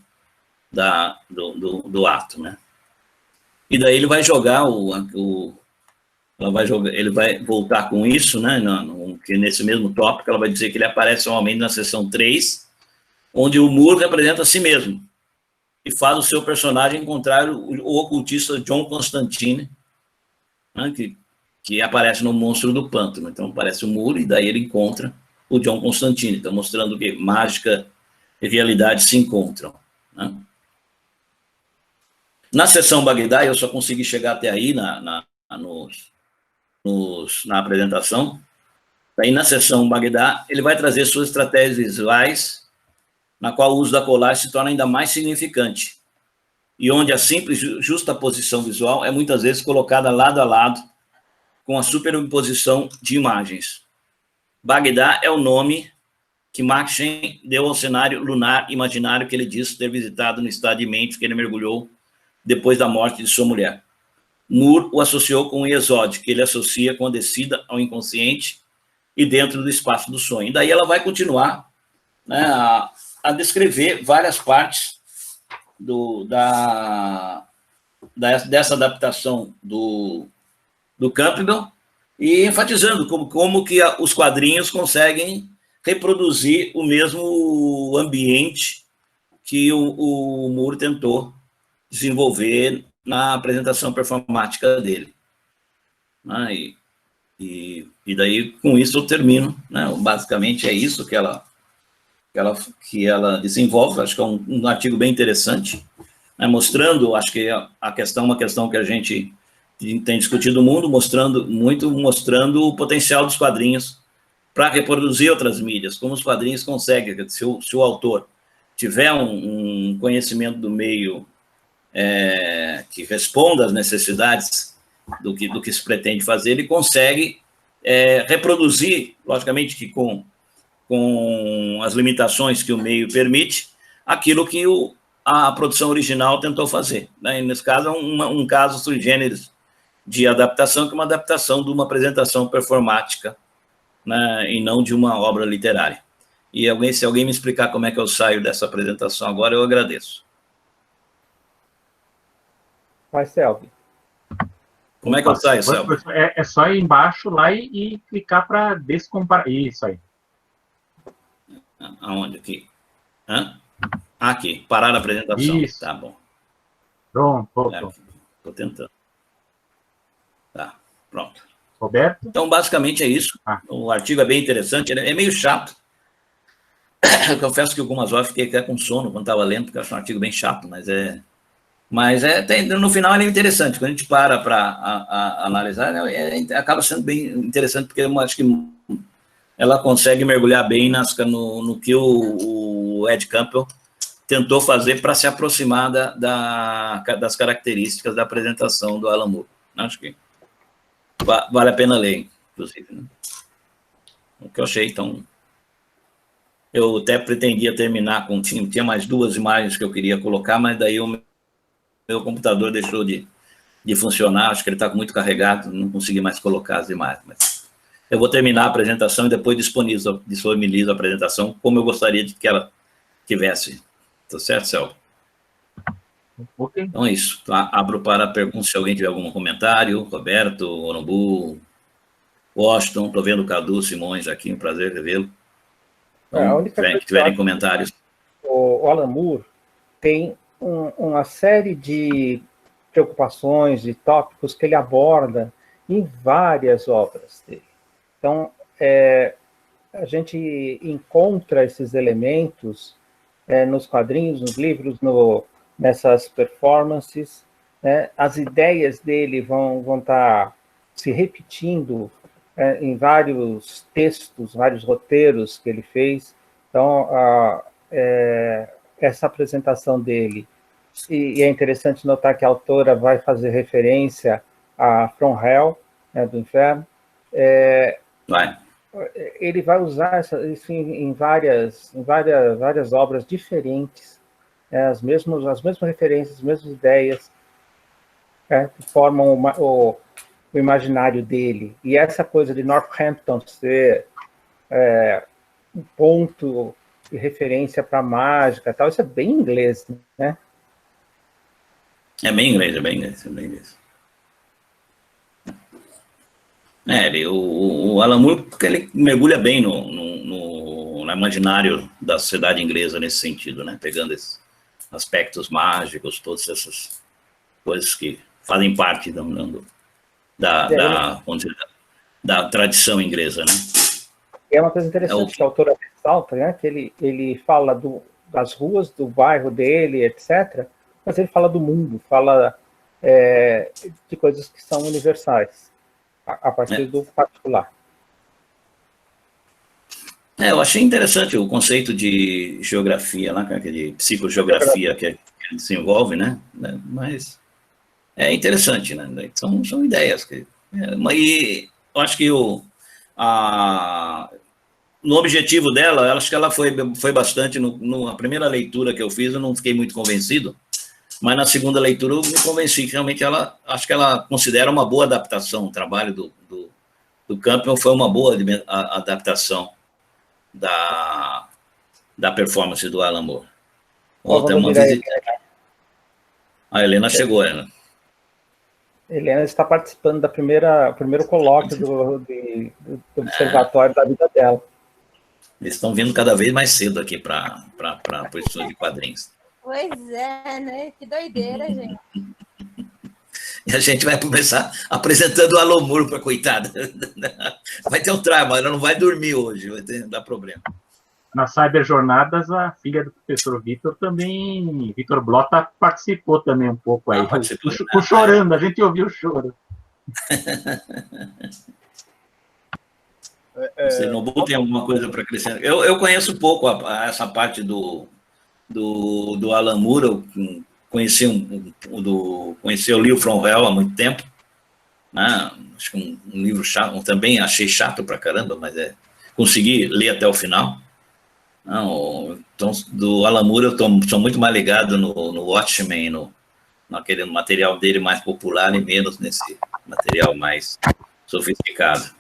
I: do ato, né? E daí ele vai jogar ele vai voltar com isso, né? Que nesse mesmo tópico, ela vai dizer que ele aparece normalmente na seção 3, onde o Moore representa a si mesmo e faz o seu personagem encontrar o ocultista John Constantine, né? que aparece no Monstro do Pântano. Então aparece o Moore e daí ele encontra o John Constantine, então mostrando que mágica e realidade se encontram, né? Na seção Bagdá, eu só consegui chegar até aí na apresentação. Daí, na seção Bagdá, ele vai trazer suas estratégias visuais, na qual o uso da colagem se torna ainda mais significante. e onde a simples justaposição visual é muitas vezes colocada lado a lado com a superimposição de imagens. Bagdá é o nome que Machen deu ao cenário lunar imaginário que ele disse ter visitado no estado de mente que ele mergulhou depois da morte de sua mulher. Moore o associou com o Yesod, que ele associa com a descida ao inconsciente e dentro do espaço do sonho. E daí ela vai continuar, né, a descrever várias partes dessa adaptação do Campbell e enfatizando como que os quadrinhos conseguem reproduzir o mesmo ambiente que o Moore tentou desenvolver na apresentação performática dele. E daí, com isso, eu termino. Né? Basicamente, é isso que ela desenvolve. Acho que é um artigo bem interessante, né? Mostrando, acho que uma questão que a gente tem discutido mostrando o potencial dos quadrinhos para reproduzir outras mídias, como os quadrinhos conseguem. Se o autor tiver um conhecimento do meio que responda às necessidades do que se pretende fazer, ele consegue reproduzir, logicamente que com as limitações que o meio permite, aquilo que a produção original tentou fazer. Né? E nesse caso, é um caso sui generis de adaptação, que é uma adaptação de uma apresentação performática, né? E não de uma obra literária. E se alguém me explicar como é que eu saio dessa apresentação agora, eu agradeço.
A: Vai, Selby.
I: Como é que eu saio, Selby?
D: É só ir embaixo lá e clicar para descomparar. Isso aí.
I: Aonde? Aqui. Aqui. Parar a apresentação.
D: Isso.
I: Tá bom.
D: Pronto.
I: Estou tentando. Tá, pronto.
D: Roberto?
I: Então, basicamente é isso. O artigo é bem interessante. Ele é meio chato. Eu confesso que algumas horas fiquei até com sono quando estava lendo, porque eu acho um artigo bem chato, mas no final ele é interessante. Quando a gente para analisar, acaba sendo bem interessante, porque eu acho que ela consegue mergulhar bem no que o Ed Campbell tentou fazer para se aproximar das características da apresentação do Alan Moore. Acho que vale a pena ler, inclusive. Né? O que eu achei, então... Eu até pretendia terminar com... Tinha mais 2 imagens que eu queria colocar, mas daí o meu computador deixou de funcionar, acho que ele está muito carregado, não consegui mais colocar as imagens. Mas eu vou terminar a apresentação e depois disponibilizo a apresentação como eu gostaria de que ela tivesse. Tá certo, Céu?
D: Okay.
I: Então é isso. Abro para perguntas, se alguém tiver algum comentário. Roberto, Onombu, Washington, estou vendo o Cadu Simões aqui, um prazer revê-lo. Então, se tiverem comentários.
A: O Alan Moore tem uma série de preocupações, de tópicos que ele aborda em várias obras dele. Então, a gente encontra esses elementos nos quadrinhos, nos livros, nessas performances. As ideias dele vão estar se repetindo em vários textos, vários roteiros que ele fez. Então, essa apresentação dele, e é interessante notar que a autora vai fazer referência a From Hell, do Inferno. Ele vai usar isso em várias obras diferentes, as mesmas referências, as mesmas ideias, que formam o imaginário dele. E essa coisa de Northampton ser um ponto de referência para mágica, tal, isso é bem inglês, né?
I: É bem inglês. O Alan Moore, ele mergulha bem no imaginário da sociedade inglesa nesse sentido, né? Pegando esses aspectos mágicos, todas essas coisas que fazem parte da tradição inglesa, né?
A: É uma coisa interessante que a autora ressalta, né? Que ele fala das ruas, do bairro dele, etc., mas ele fala do mundo, fala de coisas que são universais, a partir do particular.
I: Eu achei interessante o conceito de geografia, de psicogeografia que desenvolve, né? Mas é interessante, né? São ideias. E eu acho que no objetivo dela, eu acho que ela foi bastante, na primeira leitura que eu fiz, eu não fiquei muito convencido, mas na segunda leitura eu me convenci que realmente acho que ela considera uma boa adaptação, o trabalho do Campbell foi uma boa adaptação da performance do Alan Moore. Tem uma visita. A Helena chegou, Helena.
A: Helena está participando da primeiro colóquio do observatório da vida dela.
I: Eles estão vindo cada vez mais cedo aqui para o estudo de quadrinhos.
J: Pois é, né? Que doideira, gente.
I: E a gente vai começar apresentando o Alan Moore para a coitada. Vai ter um trauma, ela não vai dormir hoje, vai dar problema.
D: Nas Cyberjornadas, a filha do professor Vitor também, Vitor Blota, participou também um pouco aí. Ficou chorando, a gente ouviu o choro.
I: Você não tem alguma coisa para acrescentar? Eu conheço pouco essa parte do Alan Moore, eu conheci o livro From Hell há muito tempo, né? Acho que um livro chato, também achei chato pra caramba, mas consegui ler até o final. Então, do Alan Moore eu sou muito mais ligado no Watchmen, naquele material dele mais popular e menos nesse material mais sofisticado.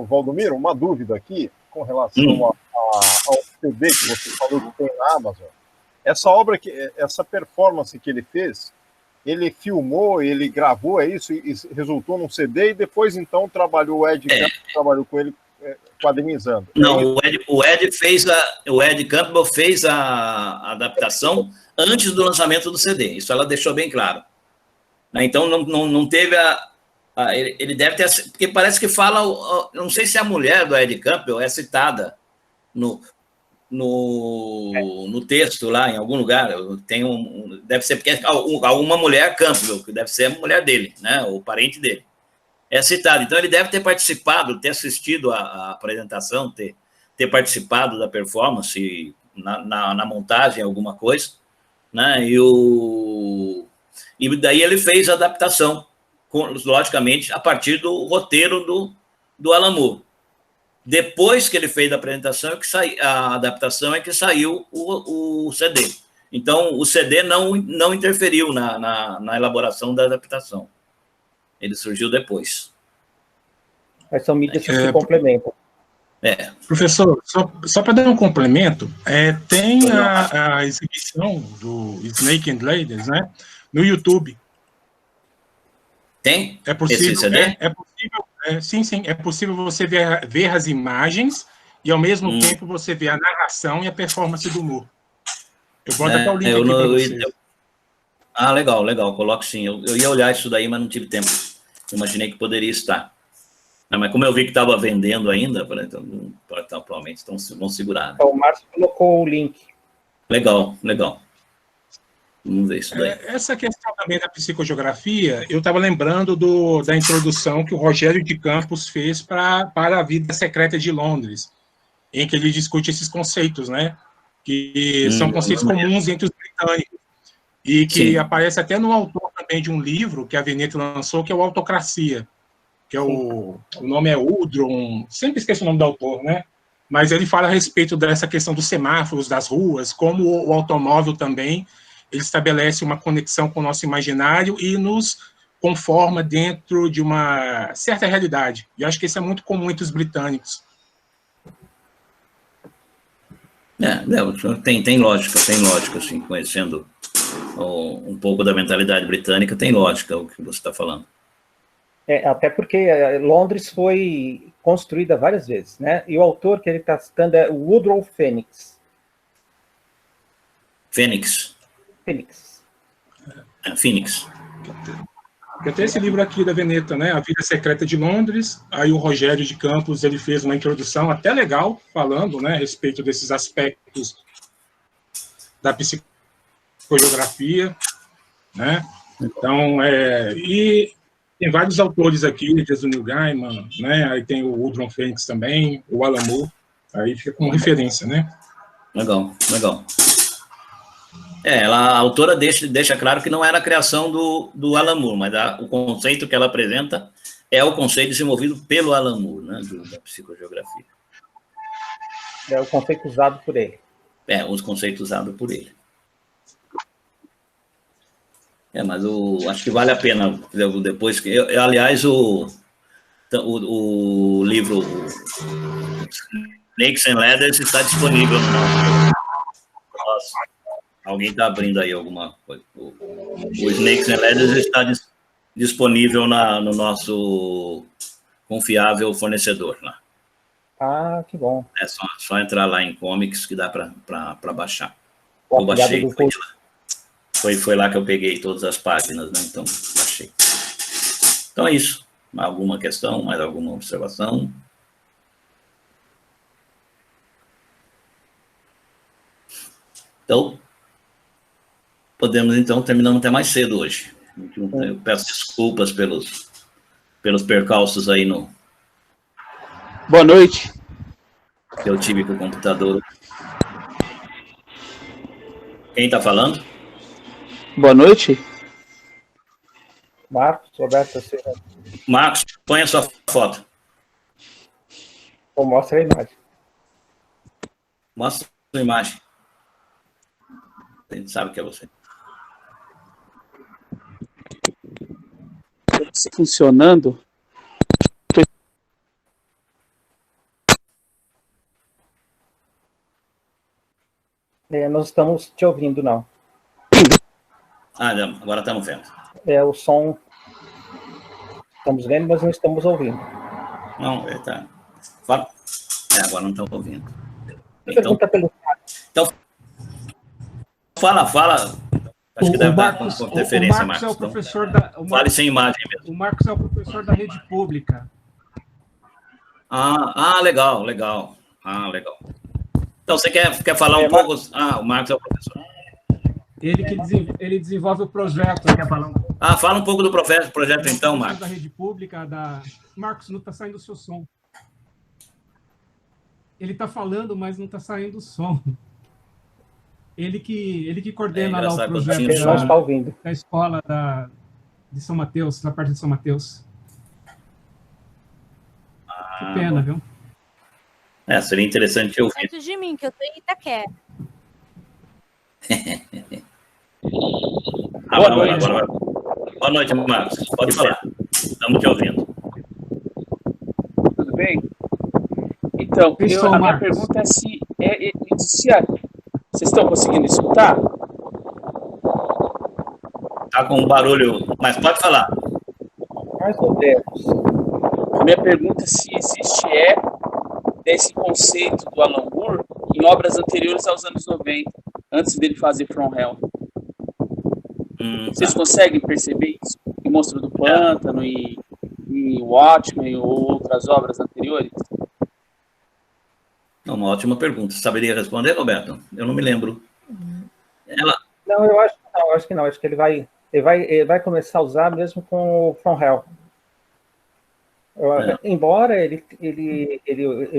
F: Valdomiro, uma dúvida aqui com relação ao CD que você falou que tem na Amazon. Essa performance que ele fez, ele filmou, ele gravou, é isso? E resultou num CD e depois, então, o Ed trabalhou com ele quadrinizando.
I: Não, o Ed Campbell fez a adaptação antes do lançamento do CD. Isso ela deixou bem claro. Então, não teve ele deve ter... Porque parece que fala... Não sei se a mulher do Ed Campbell é citada no texto lá, em algum lugar. Deve ser porque é alguma mulher Campbell, que deve ser a mulher dele, né? O parente dele. É citado. Então, ele deve ter participado, ter assistido a apresentação, ter participado da performance, na montagem, alguma coisa, né? E daí ele fez a adaptação, logicamente, a partir do roteiro do Alan Moore. Depois que ele fez a apresentação, a adaptação é que saiu o CD. Então, o CD não interferiu na elaboração da adaptação. Ele surgiu depois.
A: Mas são mídias que se complementam.
K: Professor, só para dar um complemento, tem a exibição do Snake and Ladders, né, no YouTube.
I: Tem?
K: É possível,
I: esse CD?
K: É possível, sim, é possível você ver as imagens e, ao mesmo tempo, você ver a narração e a performance do Moore. Eu boto até o link aqui para vocês.
I: Legal, coloco sim. Eu ia olhar isso daí, mas não tive tempo. Imaginei que poderia estar. Mas como eu vi que estava vendendo ainda, então, provavelmente vão segurar. Né?
A: O Márcio colocou o link.
I: Legal. Vamos ver isso daí.
K: Essa questão também da psicogeografia, eu estava lembrando da introdução que o Rogério de Campos fez para a Vida Secreta de Londres, em que ele discute esses conceitos, né? Que são conceitos comuns entre os britânicos, e que aparece até no autor também de um livro que a Veneta lançou, que é o Autocracia, que é o nome é Udron, sempre esqueço o nome do autor, né? Mas ele fala a respeito dessa questão dos semáforos, das ruas, como o automóvel também, ele estabelece uma conexão com o nosso imaginário e nos conforma dentro de uma certa realidade. E eu acho que isso é muito comum entre os britânicos.
I: Tem lógica, assim, conhecendo um pouco da mentalidade britânica, tem lógica o que você está falando.
A: Até porque Londres foi construída várias vezes, né? E o autor que ele está citando é o Woodrow Phoenix.
I: Phoenix.
K: Eu tenho esse livro aqui da Veneta, né? A Vida Secreta de Londres. Aí o Rogério de Campos, ele fez uma introdução até legal, falando, né, a respeito desses aspectos da psicogeografia, né? Então, e tem vários autores aqui, desde o Neil Gaiman, né? Aí tem o Woodrow Phoenix também, o Alan Moore, aí fica como referência, né?
I: Legal. A autora deixa claro que não era a criação do Alan Moore, mas o conceito que ela apresenta é o conceito desenvolvido pelo Alan Moore, né, da psicogeografia.
A: É o conceito usado por ele.
I: Os conceitos usados por ele. Mas acho que vale a pena depois. Aliás, o livro Snakes and Ladders está disponível no nosso. Alguém está abrindo aí alguma coisa. O Snakes and Ladders está disponível no nosso confiável fornecedor lá.
A: Ah, que bom.
I: É só entrar lá em Comics que dá para baixar. Eu baixei. Foi lá que eu peguei todas as páginas, né? Então, baixei. Então é isso. Alguma questão, mais alguma observação? Então, podemos, então, terminamos até mais cedo hoje. Eu peço desculpas pelos percalços aí
L: Boa noite.
I: Que eu tive com o computador. Quem está falando?
L: Boa noite.
A: Marcos, Roberto Silva.
I: Marcos, põe a sua foto.
A: Ou mostra a imagem.
I: Mostra a imagem. A gente sabe que é você.
L: Funcionando.
A: Nós estamos te ouvindo, não.
I: Não, agora estamos vendo.
A: O som. Estamos vendo, mas não estamos ouvindo.
I: Não, tá. Fala. Agora não estamos ouvindo.
A: Pergunta pelo chat.
I: Então, fala. Acho que deve dar com interferência,
C: Marcos. É o professor
I: fale sem imagem mesmo.
C: O Marcos é o professor da rede pública.
I: Legal. Então, você quer falar um pouco? O Marcos é o professor.
C: Ele desenvolve o projeto. Quer falar um pouco?
I: Fala um pouco do projeto então, Marcos.
C: Da rede pública, Marcos, não está saindo o seu som. Ele está falando, mas não está saindo o som. Ele que coordena lá o projeto da escola de São Mateus, da parte de São Mateus. Que pena, viu?
I: Seria interessante eu ouvir.
J: De mim, que eu tô em Itaquera.
I: Boa noite, Marcos. Pode falar. Estamos te ouvindo.
L: Tudo bem? Então, a minha pergunta é se vocês estão conseguindo escutar?
I: Está com um barulho, mas pode falar.
A: Mais ou menos.
L: A minha pergunta é se existe desse conceito do Alan Moore em obras anteriores aos anos 90, antes dele fazer From Hell. Vocês conseguem perceber isso? Em Monstro do Pântano e Watchmen ou outras obras anteriores?
I: Uma ótima pergunta. Você saberia responder, Roberto? Eu não me lembro.
A: Não, eu acho que não. Acho que ele vai começar a usar mesmo com o From Hell. Embora ele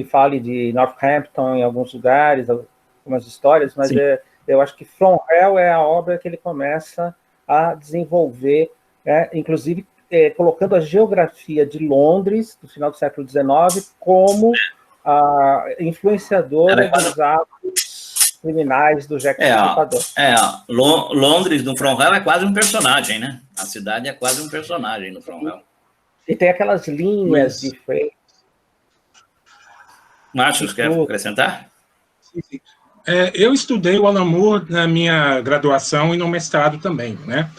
A: fale de Northampton em alguns lugares, algumas histórias, mas eu acho que From Hell é a obra que ele começa a desenvolver, inclusive colocando a geografia de Londres, do final do século XIX, como a influenciadora dos atos criminais do Jack Stripador.
I: Londres, no From Hell, é quase um personagem, né? A cidade é quase um personagem no From Hell.
A: E tem aquelas linhas de frente.
I: Márcio, quer acrescentar?
K: Sim. Eu estudei o Alan Moore na minha graduação e no mestrado também, né?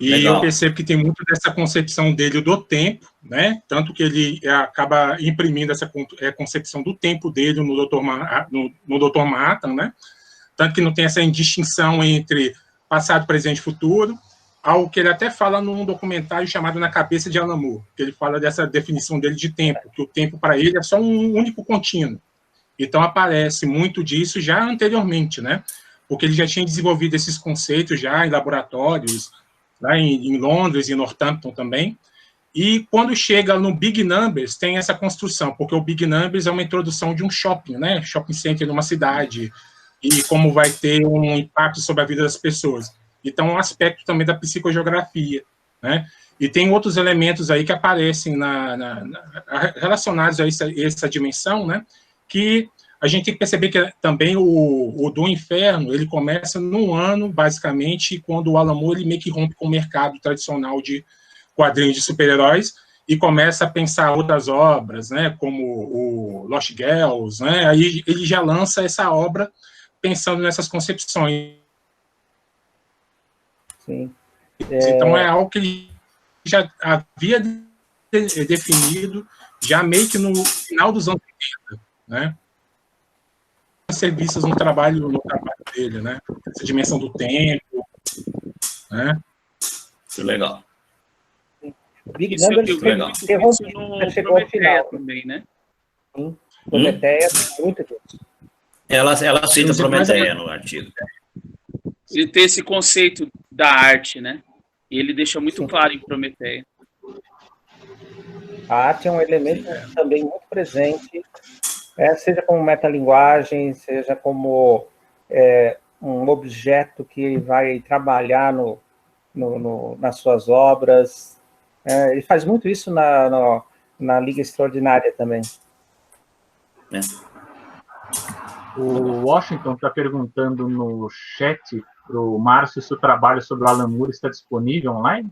K: E Legal. Eu percebo que tem muito dessa concepção dele do tempo, né? Tanto que ele acaba imprimindo essa concepção do tempo dele no Dr. Manhattan, né? Tanto que não tem essa distinção entre passado, presente e futuro, algo que ele até fala num documentário chamado Na Cabeça de Alan Moore, que ele fala dessa definição dele de tempo, que o tempo para ele é só um único contínuo. Então, aparece muito disso já anteriormente, né? Porque ele já tinha desenvolvido esses conceitos já em laboratórios, lá em Londres e em Northampton também. E quando chega no Big Numbers, tem essa construção, porque o Big Numbers é uma introdução de um shopping, né? Shopping center numa cidade. e como vai ter um impacto sobre a vida das pessoas. Então, um aspecto também da psicogeografia, né? E tem outros elementos aí que aparecem relacionados a essa dimensão, né? Que a gente tem que perceber que também o do Inferno, ele começa num ano, basicamente, quando o Alan Moore ele meio que rompe com o mercado tradicional de quadrinhos de super-heróis e começa a pensar outras obras, né? Como o Lost Girls, né? Aí ele já lança essa obra pensando nessas concepções.
A: Sim.
K: Então é algo que ele já havia definido já meio que no final dos anos 80, né? Serviços no trabalho dele, né? Essa dimensão do tempo, né?
I: Isso é legal.
A: Big
L: Isso
A: Numbers
L: eu vi muito isso no
A: chegou ao final.
L: também, né?
A: Sim. Prometeia tem muito disso.
I: Ela cita Prometeia no artigo.
L: Ele tem esse conceito da arte, né? E ele deixa muito claro em Prometeia.
A: A arte é um elemento também muito presente, seja como metalinguagem, seja como um objeto que vai trabalhar nas suas obras. Ele faz muito isso na Liga Extraordinária também.
D: O Washington está perguntando no chat para o Márcio se o trabalho sobre o Alan Moore está disponível online?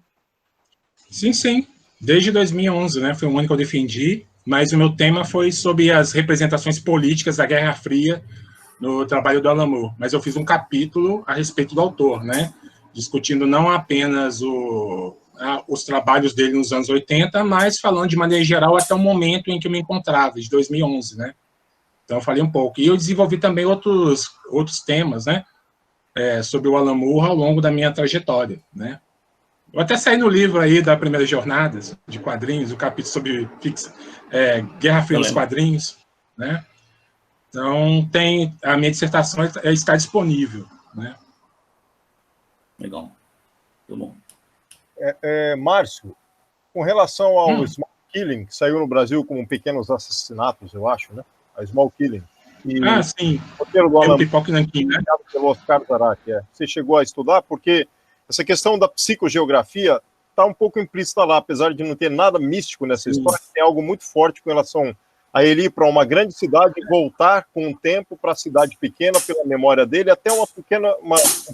K: Sim, sim. Desde 2011, né? Foi um ano que eu defendi, mas o meu tema foi sobre as representações políticas da Guerra Fria no trabalho do Alan Moore. Mas eu fiz um capítulo a respeito do autor, né? Discutindo não apenas os trabalhos dele nos anos 80, mas falando de maneira geral até o momento em que eu me encontrava, de 2011, né? Então eu falei um pouco. E eu desenvolvi também outros temas, né? Sobre o Alan Moore ao longo da minha trajetória, né? Eu até saí no livro aí da Primeira Jornada de quadrinhos, o capítulo sobre Guerra Fria nos quadrinhos, né? Então, a minha dissertação está disponível, né?
I: Legal. Muito bom.
F: Márcio, com relação ao Small Killing, que saiu no Brasil como Pequenos Assassinatos, eu acho, né? A Small Killing.
K: Sim.
F: O roteiro do Alan
K: Pipoca Nanquim, né?
F: Pelo Oscar Zarak, Você chegou a estudar? Porque essa questão da psicogeografia está um pouco implícita lá, apesar de não ter nada místico nessa história, tem algo muito forte com relação a ele ir para uma grande cidade e voltar com o tempo para a cidade pequena, pela memória dele, até um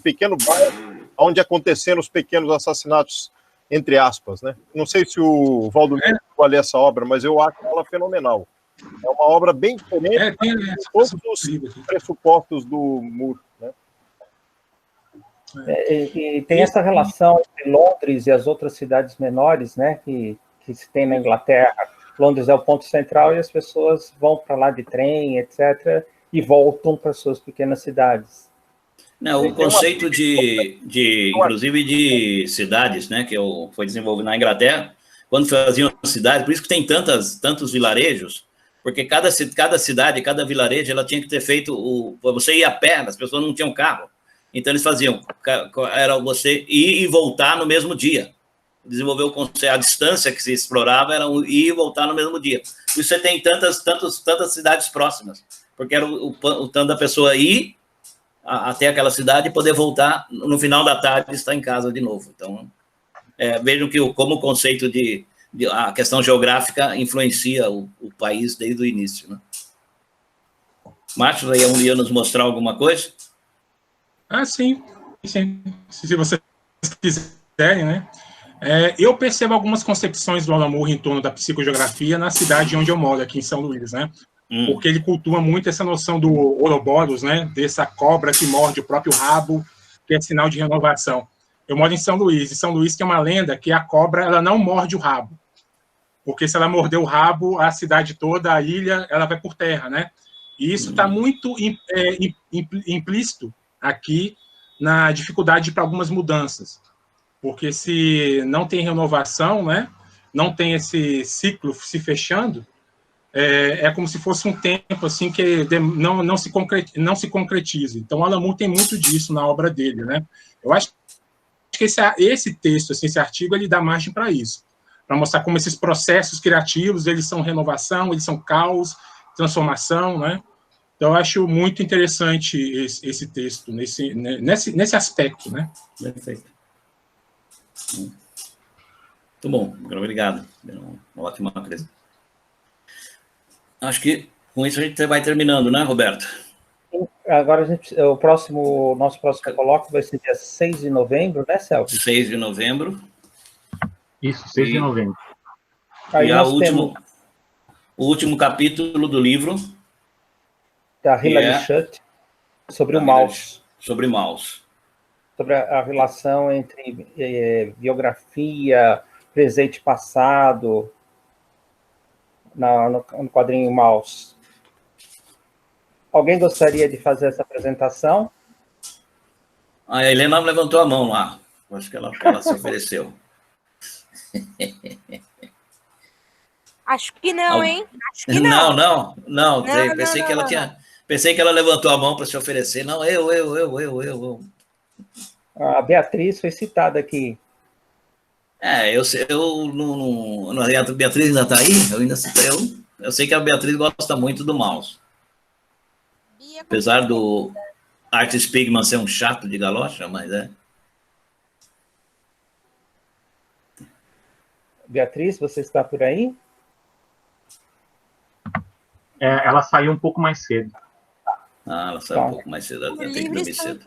F: pequeno bairro onde aconteceram os pequenos assassinatos, entre aspas, né? Não sei se o Valdomiro vai ler essa obra, mas eu acho ela fenomenal. É uma obra bem diferente de todos os pressupostos do Moore, né?
A: E tem essa relação entre Londres e as outras cidades menores, né, que se tem na Inglaterra. Londres é o ponto central e as pessoas vão para lá de trem, etc., e voltam para suas pequenas cidades.
I: Não, o conceito inclusive de cidades, né, que foi desenvolvido na Inglaterra, quando faziam cidades, por isso que tem tantos vilarejos, porque cada cidade, cada vilarejo, ela tinha que ter feito você ir a pé, as pessoas não tinham carro. Então, eles faziam, era você ir e voltar no mesmo dia. Desenvolveu o conceito, a distância que se explorava era ir e voltar no mesmo dia. Por isso você tem tantas cidades próximas, porque era o tanto da pessoa ir até aquela cidade e poder voltar no final da tarde e estar em casa de novo. Então, vejam como o conceito a questão geográfica influencia o país desde o início, né? Márcio, ia nos mostrar alguma coisa?
K: Sim. Se vocês quiserem, né? Eu percebo algumas concepções do Alan Moore em torno da psicogeografia na cidade onde eu moro, aqui em São Luís, né? Porque ele cultua muito essa noção do Ouroboros, né? Dessa cobra que morde o próprio rabo, que é sinal de renovação. Eu moro em São Luís, e São Luís tem uma lenda que a cobra ela não morde o rabo, porque se ela morder o rabo, a cidade toda, a ilha, ela vai por terra, né? E isso está muito implícito aqui na dificuldade para algumas mudanças, porque se não tem renovação, né, não tem esse ciclo se fechando, é como se fosse um tempo assim que não se concretiza. Então, Alan Moore tem muito disso na obra dele, né? Eu acho que esse texto, assim, esse artigo, ele dá margem para isso, para mostrar como esses processos criativos, eles são renovação, eles são caos, transformação, né? Então, eu acho muito interessante esse texto, nesse aspecto, né?
I: Perfeito. Muito bom, obrigado. Uma ótima coisa. Acho que com isso a gente vai terminando, né, Roberto?
A: Agora, nosso próximo colóquio vai ser dia 6 de novembro, né, Celso?
I: 6 de novembro.
D: Isso, 6 de novembro.
A: Aí
I: e
A: nós
I: o último capítulo do livro
A: da Hilary Schutt sobre o mouse.
I: Sobre mouse.
A: Sobre a relação entre biografia, presente e passado, no quadrinho Mouse. Alguém gostaria de fazer essa apresentação?
I: A Helena levantou a mão lá. Acho que ela se ofereceu.
J: Acho que não, hein? Acho que não.
I: Não. Pensei que ela levantou a mão para se oferecer. Não, eu.
A: A Beatriz foi citada aqui.
I: A Beatriz ainda está aí? Eu sei que a Beatriz gosta muito do mouse. Apesar do Art Spiegelman ser um chato de galocha, mas é.
A: Beatriz, você está por aí?
D: Ela saiu um pouco mais cedo.
I: Ela saiu um pouco mais cedo. Ela tem que dormir cedo.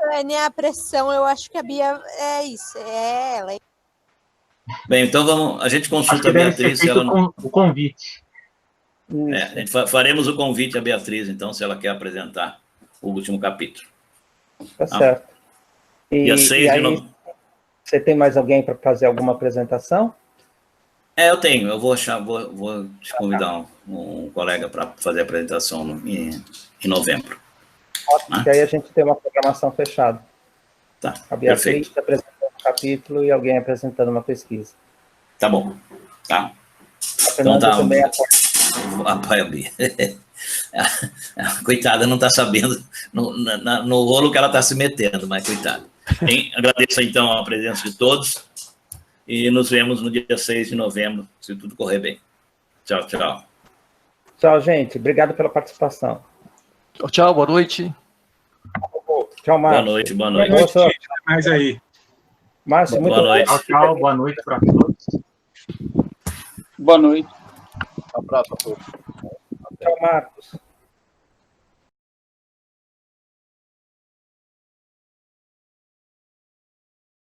J: A pressão, eu acho que a Bia é isso. É ela.
I: Bem, então a gente consulta a Beatriz. Se ela não...
D: O convite.
I: A gente faremos o convite à Beatriz, então, se ela quer apresentar o último capítulo.
A: Tá certo.
I: Dia 6 de novembro.
A: Você tem mais alguém para fazer alguma apresentação?
I: Eu tenho. Eu vou te convidar um colega para fazer a apresentação em novembro.
A: Ótimo, que aí a gente tem uma programação fechada.
I: Tá,
A: a Beatriz apresentando um capítulo e alguém apresentando uma pesquisa.
I: Tá bom. Tá.
A: Então tá. Também
I: a Bia. Coitada, não está sabendo no rolo que ela está se metendo, mas coitada. Agradeço, então, a presença de todos e nos vemos no dia 6 de novembro, se tudo correr bem. Tchau, tchau.
A: Tchau, gente. Obrigado pela participação.
E: Tchau, boa noite.
A: Tchau, Márcio.
I: Boa noite.
K: Boa noite. Mais aí.
A: Márcio, muito
I: boa noite.
D: Tchau, boa noite para todos.
L: Boa noite.
F: Um abraço a todos.
A: Tchau, Marcos.